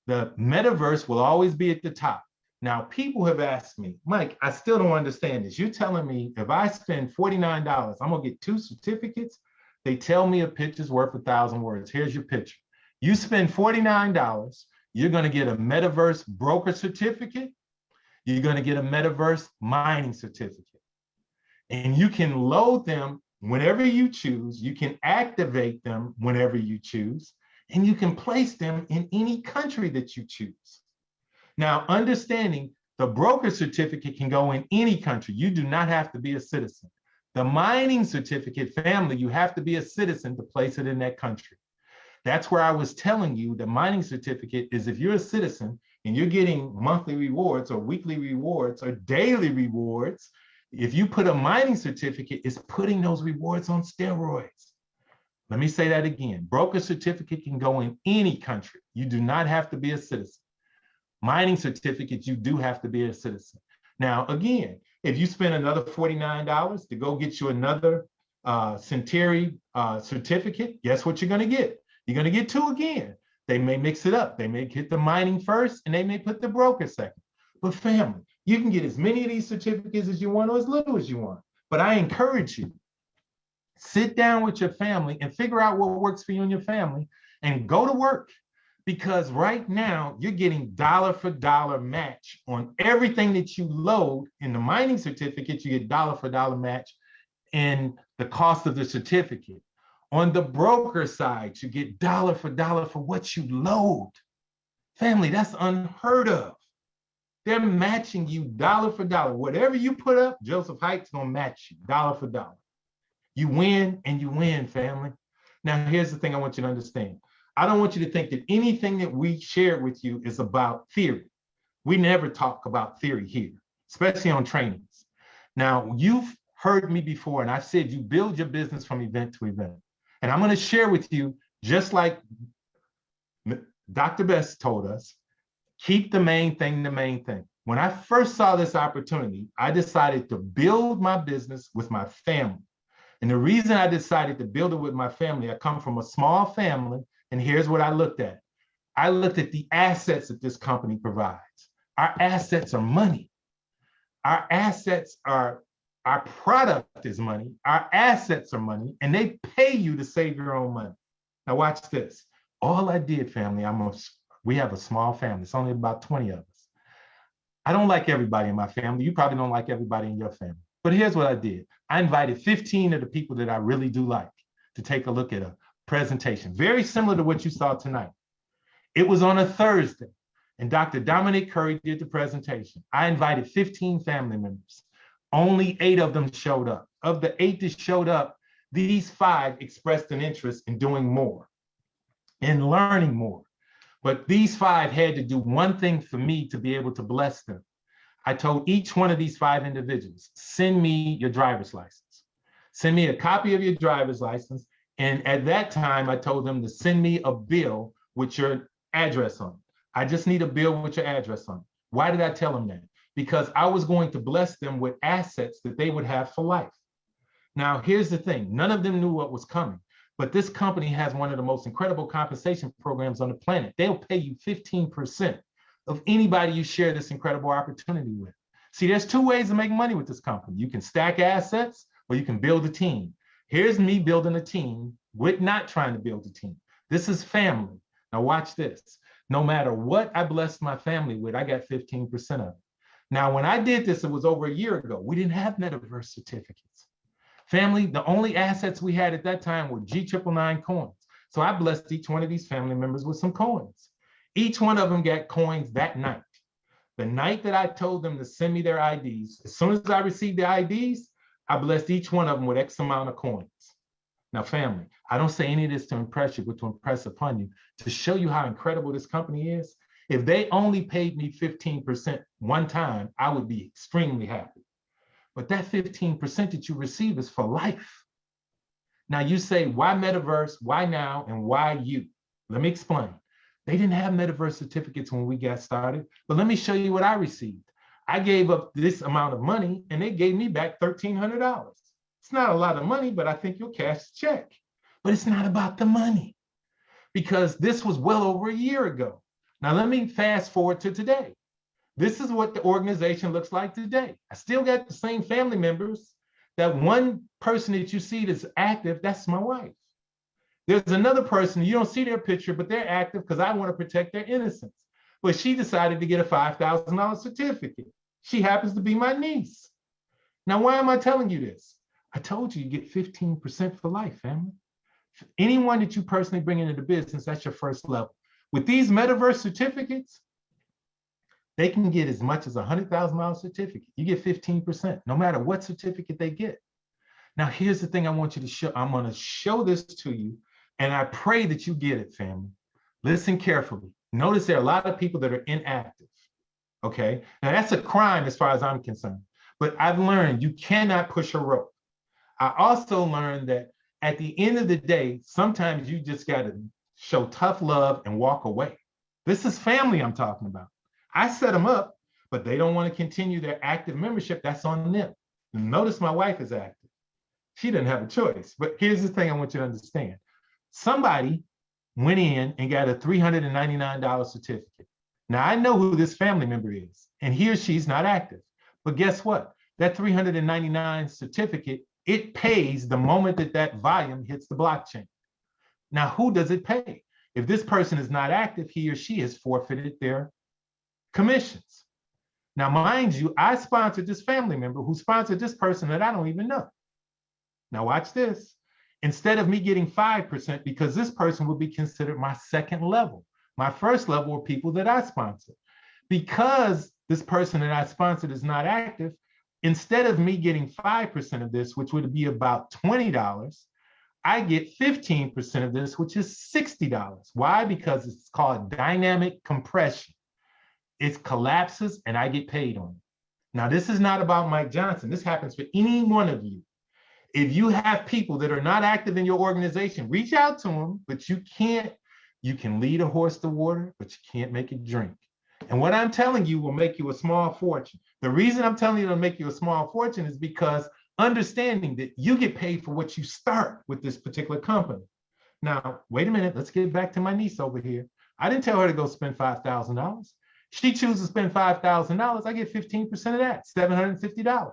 The Metaverse will always be at the top. Now, people have asked me, Mike, I still don't understand this. You're telling me if I spend $49, I'm going to get 2 certificates? They tell me a picture's worth 1,000 words. Here's your picture. You spend $49, you're going to get a Metaverse broker certificate. You're going to get a Metaverse mining certificate. And you can load them whenever you choose. You can activate them whenever you choose. And you can place them in any country that you choose. Now, understanding the broker certificate can go in any country. You do not have to be a citizen. The mining certificate, family, you have to be a citizen to place it in that country. That's where I was telling you the mining certificate is if you're a citizen and you're getting monthly rewards or weekly rewards or daily rewards, if you put a mining certificate, it's putting those rewards on steroids. Let me say that again. Broker certificate can go in any country. You do not have to be a citizen. Mining certificates, you do have to be a citizen. Now, again, if you spend another $49 to go get you another Centauri certificate, guess what you're going to get? You're going to get 2 again. They may mix it up. They may get the mining first and they may put the broker second. But family, you can get as many of these certificates as you want or as little as you want. But I encourage you, sit down with your family and figure out what works for you and your family and go to work. Because right now you're getting dollar for dollar match on everything that you load. In the mining certificate, you get dollar for dollar match in the cost of the certificate. On the broker side, you get dollar for dollar for what you load. Family, that's unheard of. They're matching you dollar for dollar. Whatever you put up, Joseph Hite's gonna match you dollar for dollar. You win and you win, family. Now, here's the thing I want you to understand. I don't want you to think that anything that we shared with you is about theory. We never talk about theory here, especially on trainings. Now, you've heard me before, and I've said you build your business from event to event. And I'm going to share with you, just like Dr. Best told us, keep the main thing the main thing. When I first saw this opportunity, I decided to build my business with my family. And the reason I decided to build it with my family, I come from a small family, and here's what I looked at. I looked at the assets that this company provides. Our assets are money. Our assets are, our product is money. Our assets are money, and they pay you to save your own money. Now watch this. All I did, family, we have a small family. It's only about 20 of us. I don't like everybody in my family. You probably don't like everybody in your family. But here's what I did. I invited 15 of the people that I really do like to take a look at a presentation, very similar to what you saw tonight. It was on a Thursday, and Dr. Dominic Curry did the presentation. I invited 15 family members. Only 8 of them showed up. Of the 8 that showed up, these 5 expressed an interest in doing more, in learning more. But these 5 had to do one thing for me to be able to bless them. I told each one of these 5 individuals, send me your driver's license. Send me a copy of your driver's license. And at that time, I told them to send me a bill with your address on it. I just need a bill with your address on it. Why did I tell them that? Because I was going to bless them with assets that they would have for life. Now, here's the thing. None of them knew what was coming, but this company has one of the most incredible compensation programs on the planet. They'll pay you 15% of anybody you share this incredible opportunity with. See, there's 2 ways to make money with this company. You can stack assets or you can build a team. Here's me building a team with not trying to build a team. This is family. Now watch this. No matter what I blessed my family with, I got 15% of it. Now, when I did this, it was over a year ago. We didn't have Metaverse certificates. Family, the only assets we had at that time were G999 coins. So I blessed each one of these family members with some coins. Each one of them got coins that night. The night that I told them to send me their IDs, as soon as I received the IDs, I blessed each one of them with X amount of coins. Now, family, I don't say any of this to impress you, but to impress upon you, to show you how incredible this company is. If they only paid me 15% one time, I would be extremely happy. But that 15% that you receive is for life. Now you say, why Metaverse, why now, and why you? Let me explain. They didn't have Metaverse certificates when we got started, but let me show you what I received. I gave up this amount of money and they gave me back $1,300. It's not a lot of money, but I think you'll cash the check. But it's not about the money because this was well over a year ago. Now let me fast forward to today. This is what the organization looks like today. I still got the same family members. That one person that you see that's active, that's my wife. There's another person, you don't see their picture, but they're active because I want to protect their innocence. But she decided to get a $5,000 certificate. She happens to be my niece. Now, why am I telling you this? I told you get 15% for life, family. Anyone that you personally bring into the business, that's your first level. With these Metaverse certificates, they can get as much as a $100,000 certificate. You get 15%, no matter what certificate they get. Now, here's the thing I want you to show. I'm going to show this to you, and I pray that you get it, family. Listen carefully. Notice there are a lot of people that are inactive, okay? Now, that's a crime as far as I'm concerned, but I've learned you cannot push a rope. I also learned that at the end of the day, sometimes you just got to show tough love and walk away. This is family I'm talking about. I set them up, but they don't want to continue their active membership. That's on them. Notice my wife is active. She didn't have a choice. But here's the thing I want you to understand. Somebody went in and got a $399 certificate. Now, I know who this family member is, and he or she's not active. But guess what? That $399 certificate, it pays the moment that that volume hits the blockchain. Now, who does it pay? If this person is not active, he or she has forfeited their commissions. Now, mind you, I sponsored this family member who sponsored this person that I don't even know. Now, watch this. Instead of me getting 5%, because this person would be considered my second level. My first level are people that I sponsored. Because this person that I sponsored is not active, instead of me getting 5% of this, which would be about $20, I get 15% of this, which is $60. Why? Because it's called dynamic compression. It collapses and I get paid on it. Now, this is not about Mike Johnson. This happens for any one of you. If you have people that are not active in your organization, reach out to them, but you can lead a horse to water, but you can't make it drink. And what I'm telling you will make you a small fortune. The reason I'm telling you it'll make you a small fortune is because understanding that you get paid for what you start with this particular company. Now, wait a minute, let's get back to my niece over here. I didn't tell her to go spend $5,000. She chooses to spend $5,000, I get 15% of that, $750.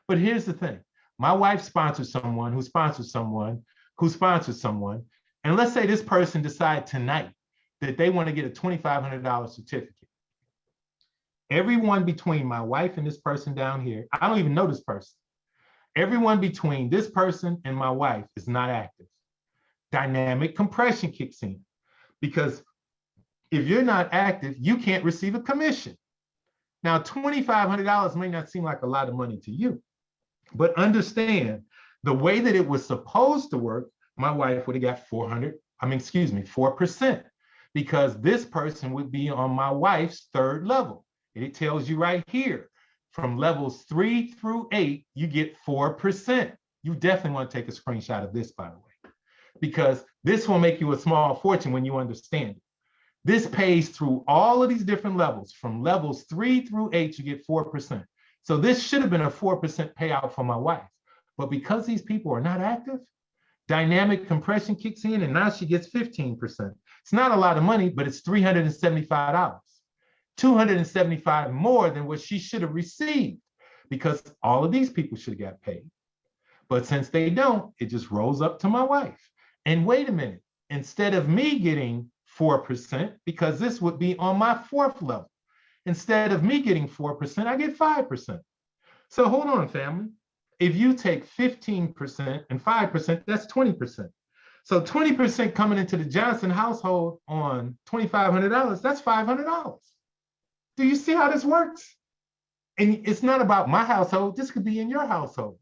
But here's the thing. My wife sponsors someone who sponsors someone who sponsors someone. And let's say this person decides tonight that they want to get a $2,500 certificate. Everyone between my wife and this person down here, I don't even know this person. Everyone between this person and my wife is not active. Dynamic compression kicks in because if you're not active, you can't receive a commission. Now, $2,500 may not seem like a lot of money to you, but understand the way that it was supposed to work, my wife would have got 4%, because this person would be on my wife's third level. It tells you right here, from levels 3 through 8, you get 4%. You definitely want to take a screenshot of this, by the way, because this will make you a small fortune when you understand it. This pays through all of these different levels. From levels 3 through 8, you get 4%. So this should have been a 4% payout for my wife. But because these people are not active, dynamic compression kicks in and now she gets 15%. It's not a lot of money, but it's $375. $275 more than what she should have received because all of these people should have got paid. But since they don't, it just rolls up to my wife. And wait a minute, instead of me getting 4%, because this would be on my fourth level, instead of me getting 4%, I get 5%. So hold on, family. If you take 15% and 5%, that's 20%. So 20% coming into the Johnson household on $2,500, that's $500. Do you see how this works? And it's not about my household. This could be in your household.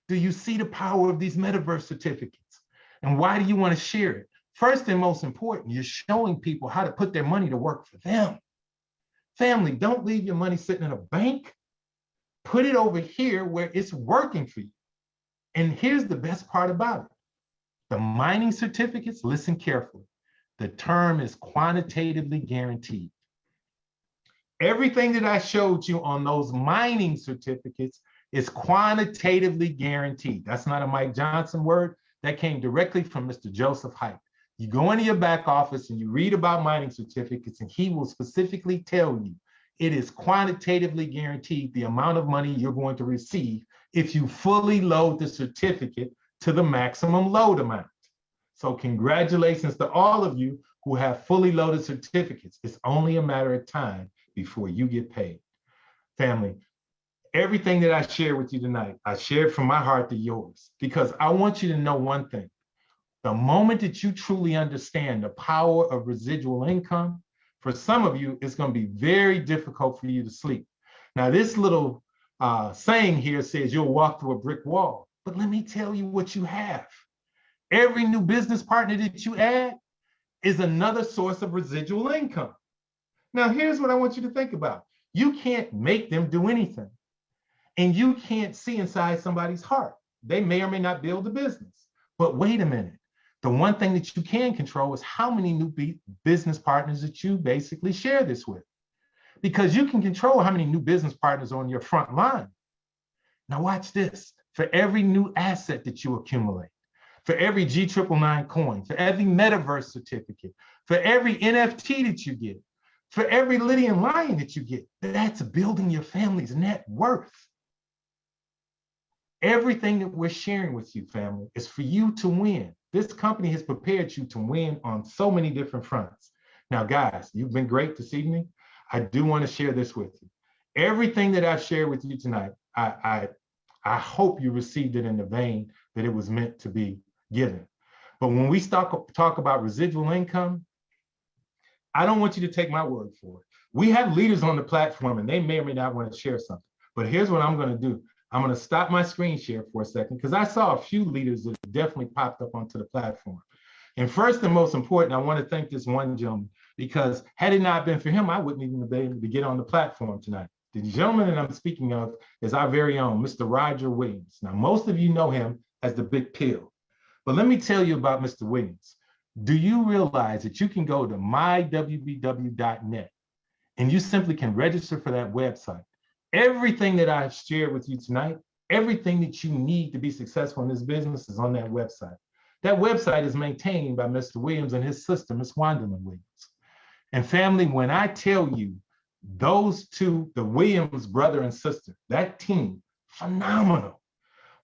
Do you see the power of these Metaverse certificates? And why do you want to share it? First and most important, you're showing people how to put their money to work for them. Family, don't leave your money sitting in a bank. Put it over here where it's working for you. And here's the best part about it. The mining certificates, listen carefully. The term is quantitatively guaranteed. Everything that I showed you on those mining certificates is quantitatively guaranteed. That's not a Mike Johnson word. That came directly from Mr. Joseph Haidt. You go into your back office and you read about mining certificates, and he will specifically tell you it is quantitatively guaranteed the amount of money you're going to receive if you fully load the certificate to the maximum load amount. So congratulations to all of you who have fully loaded certificates. It's only a matter of time before you get paid. Family, everything that I shared with you tonight, I shared from my heart to yours, because I want you to know one thing. The moment that you truly understand the power of residual income, for some of you, it's going to be very difficult for you to sleep. Now, this little saying here says you'll walk through a brick wall, but let me tell you what you have. Every new business partner that you add is another source of residual income. Now, here's what I want you to think about. You can't make them do anything, and you can't see inside somebody's heart. They may or may not build a business, but wait a minute. The one thing that you can control is how many new business partners that you basically share this with, because you can control how many new business partners are on your front line. Now watch this. For every new asset that you accumulate, for every G999 coin, for every Metaverse certificate, for every NFT that you get, for every Lydian lion that you get, that's building your family's net worth. Everything that we're sharing with you, family, is for you to win. This company has prepared you to win on so many different fronts. Now, guys, you've been great this evening. I do want to share this with you. Everything that I've shared with you tonight, I hope you received it in the vein that it was meant to be given. But when we talk about residual income, I don't want you to take my word for it. We have leaders on the platform, and they may or may not want to share something. But here's what I'm going to do. I'm going to stop my screen share for a second, because I saw a few leaders that definitely popped up onto the platform. And first and most important, I want to thank this one gentleman, because had it not been for him, I wouldn't even be able to get on the platform tonight. The gentleman that I'm speaking of is our very own Mr. Roger Williams. Now, most of you know him as the Big Pill. But let me tell you about Mr. Williams. Do you realize that you can go to mywbw.net and you simply can register for that website? Everything that I've shared with you tonight, everything that you need to be successful in this business is on that website. That website is maintained by Mr. Williams and his sister, Ms. Wanderman Williams. And family, when I tell you those two, the Williams brother and sister, that team, phenomenal.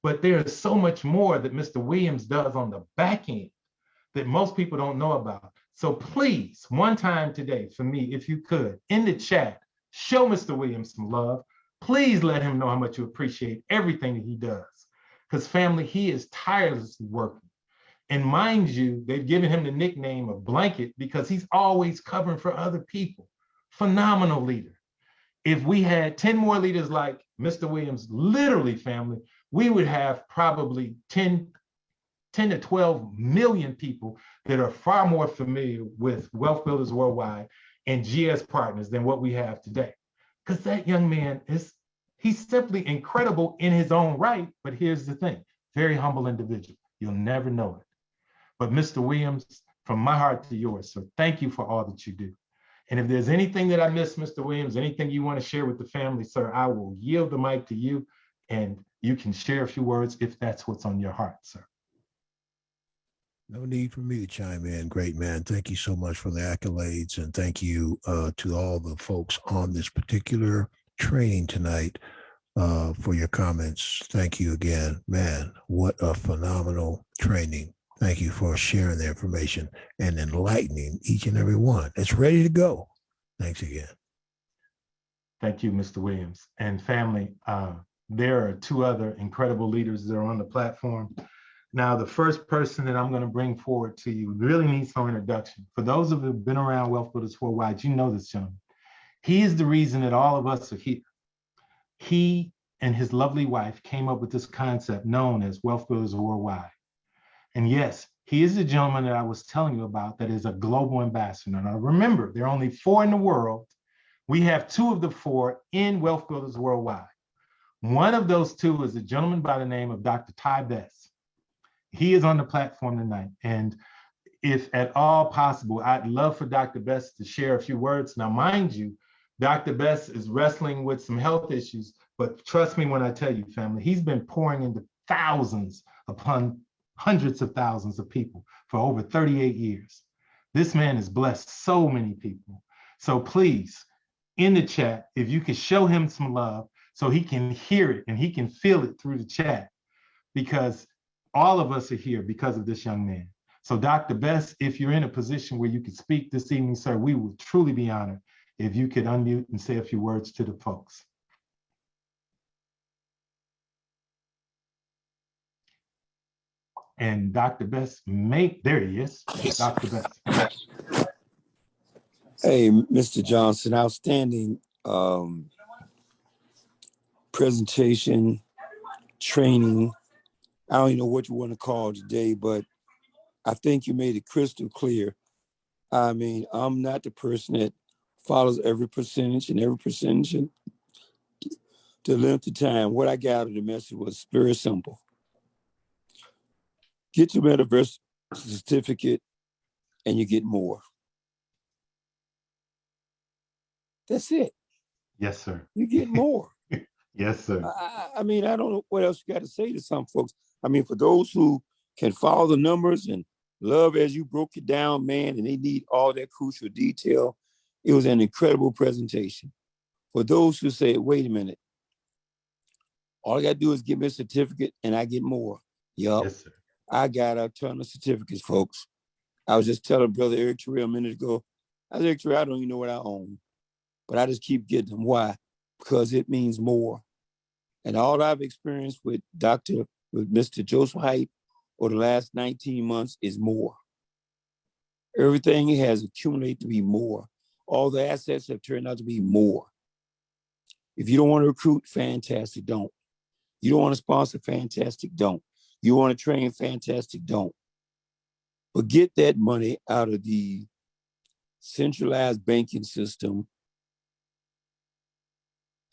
But there is so much more that Mr. Williams does on the back end that most people don't know about. So please, one time today for me, if you could, in the chat, show Mr. Williams some love. Please let him know how much you appreciate everything that he does. Because family, he is tirelessly working. And mind you, they've given him the nickname of Blanket because he's always covering for other people. Phenomenal leader. If we had 10 more leaders like Mr. Williams, literally family, we would have probably 10 to 12 million people that are far more familiar with Wealth Builders Worldwide and GS Partners than what we have today. Because that young man he's simply incredible in his own right, but here's the thing, very humble individual. You'll never know it. But Mr. Williams, from my heart to yours, so thank you for all that you do. And if there's anything that I missed, Mr. Williams, anything you want to share with the family, sir, I will yield the mic to you, and you can share a few words if that's what's on your heart, sir. No need for me to chime in. Great, man. Thank you so much for the accolades, and thank you to all the folks on this particular training tonight for your comments. Thank you again. Man, what a phenomenal training. Thank you for sharing the information and enlightening each and every one. It's ready to go. Thanks again. Thank you, Mr. Williams. And family, there are two other incredible leaders that are on the platform. Now, the first person that I'm going to bring forward to you really needs no introduction. For those of you who've been around Wealth Builders Worldwide, you know this gentleman. He is the reason that all of us are here. He and his lovely wife came up with this concept known as Wealth Builders Worldwide. And yes, he is the gentleman that I was telling you about that is a global ambassador. Now remember, there are only 4 in the world. We have 2 of the 4 in Wealth Builders Worldwide. One of those 2 is a gentleman by the name of Dr. Ty Bess. he is on the platform tonight. And if at all possible, I'd love for Dr. Best to share a few words. Now, mind you, Dr. Best is wrestling with some health issues, but trust me when I tell you, family, he's been pouring into thousands upon hundreds of thousands of people for over 38 years. This man has blessed so many people. So please, in the chat, if you can show him some love so he can hear it and he can feel it through the chat, because all of us are here because of this young man. So Dr. Best, if you're in a position where you could speak this evening, sir, we would truly be honored if you could unmute and say a few words to the folks. And Dr. Best, there he is, Dr. Best. Hey, Mr. Johnson, outstanding presentation, training. I don't even know what you want to call it today, but I think you made it crystal clear. I mean, I'm not the person that follows every percentage to the length of time. What I got out of the message was very simple. Get your Metaverse certificate and you get more. That's it. Yes, sir. You get more. Yes, sir. I mean, I don't know what else you got to say to some folks. I mean, for those who can follow the numbers and love as you broke it down, man, and they need all that crucial detail, it was an incredible presentation. For those who say, wait a minute, all I got to do is get me a certificate and I get more. Yup. Yes, sir. I got a ton of certificates, folks. I was just telling Brother Eric Terrell a minute ago, I was Eric Terrell, I don't even know what I own, but I just keep getting them. Why? Because it means more. And all I've experienced with Mr. Joseph Hype over the last 19 months is more. Everything has accumulated to be more. All the assets have turned out to be more. If you don't want to recruit, fantastic, don't. You don't want to sponsor, fantastic, don't. You want to train, fantastic, don't. But get that money out of the centralized banking system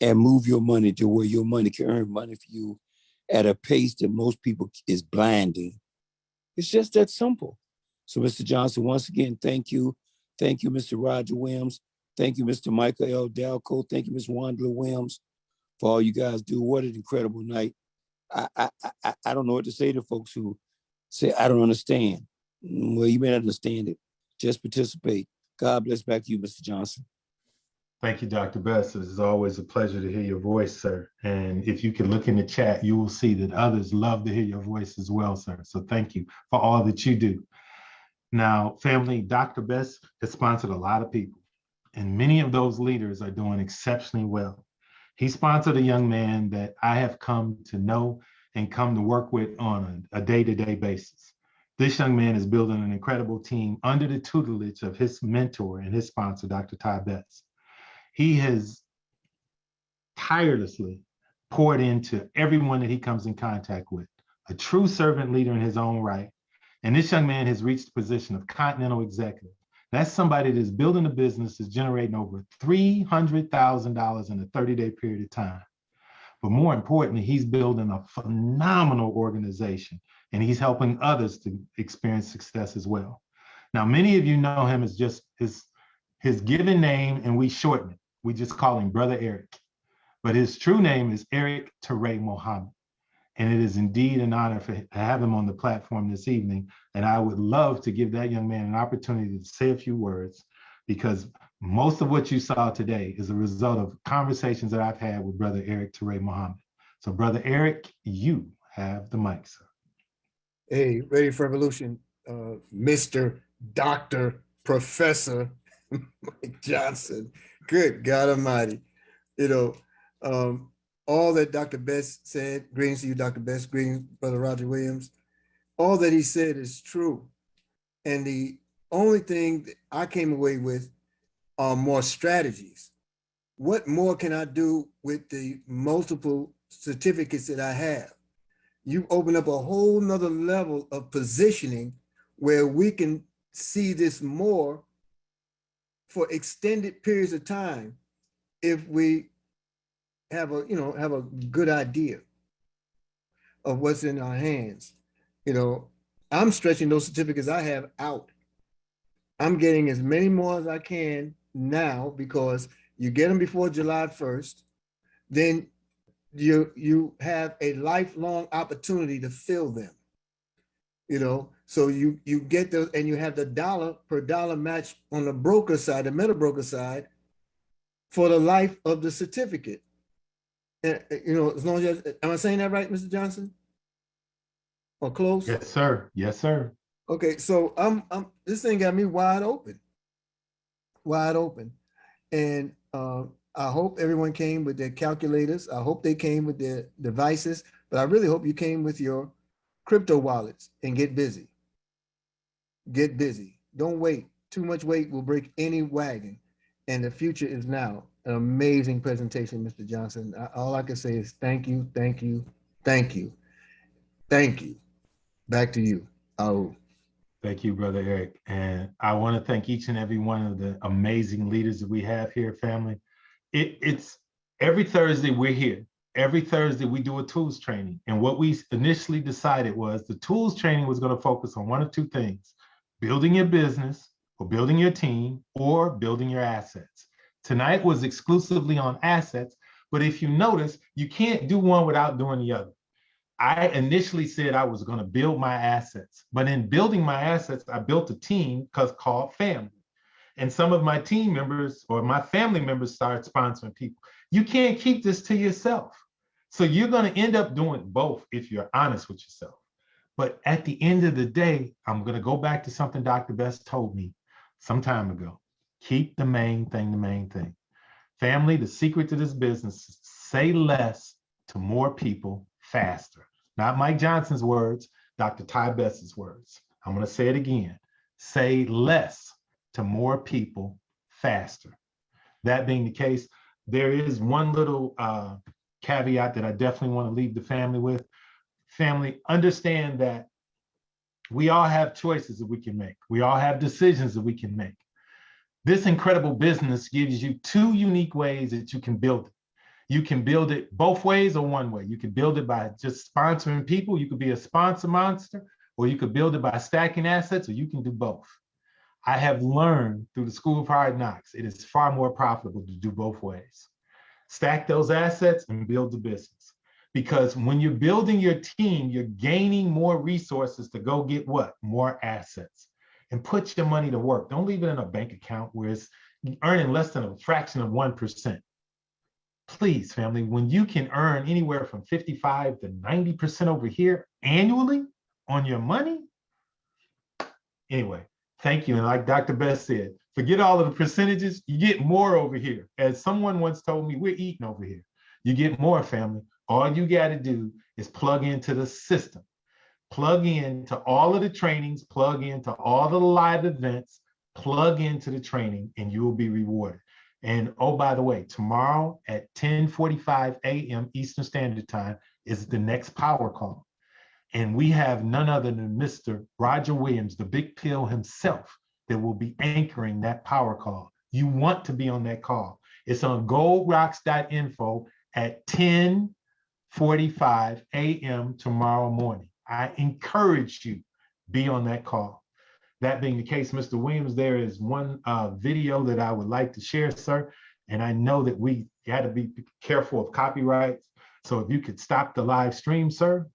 and move your money to where your money can earn money for you at a pace that most people is blinding. It's just that simple. So, Mr. Johnson, once again, thank you. Thank you, Mr. Roger Williams. Thank you, Mr. Michael L. Dalco. Thank you, Ms. Wanda Williams, for all you guys do. What an incredible night. I don't know what to say to folks who say, I don't understand. Well, you may not understand it. Just participate. God bless. Back to you, Mr. Johnson. Thank you, Dr. Best. It is always a pleasure to hear your voice, sir. And if you can look in the chat, you will see that others love to hear your voice as well, sir. So thank you for all that you do. Now, family, Dr. Best has sponsored a lot of people, and many of those leaders are doing exceptionally well. He sponsored a young man that I have come to know and come to work with on a day-to-day basis. This young man is building an incredible team under the tutelage of his mentor and his sponsor, Dr. Ty Betts. He has tirelessly poured into everyone that he comes in contact with, a true servant leader in his own right. And this young man has reached the position of continental executive. That's somebody that's building a business that's generating over $300,000 in a 30-day period of time. But more importantly, he's building a phenomenal organization, and he's helping others to experience success as well. Now, many of you know him as just his given name, and we shorten it. We just call him Brother Eric. But his true name is Eric Teray Mohammed. And it is indeed an honor to have him on the platform this evening. And I would love to give that young man an opportunity to say a few words, because most of what you saw today is a result of conversations that I've had with Brother Eric Teray Mohammed. So Brother Eric, you have the mic, sir. Hey, ready for evolution, Mr. Dr. Professor Mike Johnson. Good God Almighty. You know, all that Dr. Best said, greetings to you, Dr. Best, greetings, Brother Roger Williams. All that he said is true. And the only thing that I came away with are more strategies. What more can I do with the multiple certificates that I have? You open up a whole nother level of positioning where we can see this more for extended periods of time if we have a good idea of what's in our hands. You know, I'm stretching those certificates I have out. I'm getting as many more as I can now because you get them before July 1st, then you have a lifelong opportunity to fill them. You know, so you get those and you have the dollar per dollar match on the broker side, the meta broker side, for the life of the certificate. And, you know, as long as, am I saying that right, Mr. Johnson? Or close? Yes, sir. Yes, sir. Okay, so this thing got me wide open, and I hope everyone came with their calculators. I hope they came with their devices, but I really hope you came with your crypto wallets and get busy. Get busy. Don't wait. Too much wait will break any wagon, and the future is now. An amazing presentation, Mr. Johnson. All I can say is thank you, thank you, thank you, thank you. Back to you. Oh. Thank you, Brother Eric. And I want to thank each and every one of the amazing leaders that we have here, family. It's every Thursday we're here. Every Thursday we do a tools training. And what we initially decided was the tools training was going to focus on one of two things: building your business or building your team or building your assets. Tonight was exclusively on assets, but if you notice, you can't do one without doing the other. I initially said I was going to build my assets, but in building my assets, I built a team called family. And some of my team members or my family members started sponsoring people. You can't keep this to yourself. So you're going to end up doing both if you're honest with yourself. But at the end of the day, I'm going to go back to something Dr. Best told me some time ago. Keep the main thing the main thing. Family, the secret to this business is say less to more people faster. Not Mike Johnson's words, Dr. Ty Best's words. I'm going to say it again. Say less to more people faster. That being the case, there is one little caveat that I definitely want to leave the family with. Family, understand that we all have choices that we can make. We all have decisions that we can make. This incredible business gives you two unique ways that you can build it. You can build it both ways or one way. You can build it by just sponsoring people. You could be a sponsor monster, or you could build it by stacking assets, or you can do both. I have learned through the School of Hard Knocks, it is far more profitable to do both ways. Stack those assets and build the business. Because when you're building your team, you're gaining more resources to go get what? More assets. And put your money to work. Don't leave it in a bank account where it's earning less than a fraction of 1%. Please, family, when you can earn anywhere from 55 to 90% over here annually on your money. Anyway, thank you. And like Dr. Best said, forget all of the percentages, you get more over here. As someone once told me, we're eating over here. You get more, family. All you got to do is plug into the system. Plug into all of the trainings, plug into all the live events, plug into the training, and you will be rewarded. And oh, by the way, tomorrow at 10:45 a.m. Eastern Standard Time is the next power call. And we have none other than Mr. Roger Williams, the big pill himself, that will be anchoring that power call. You want to be on that call. It's on goldrocks.info at 10:45 a.m. tomorrow morning. I encourage you, be on that call. That being the case, Mr. Williams, there is one video that I would like to share, sir. And I know that we got to be careful of copyrights. So if you could stop the live stream, sir.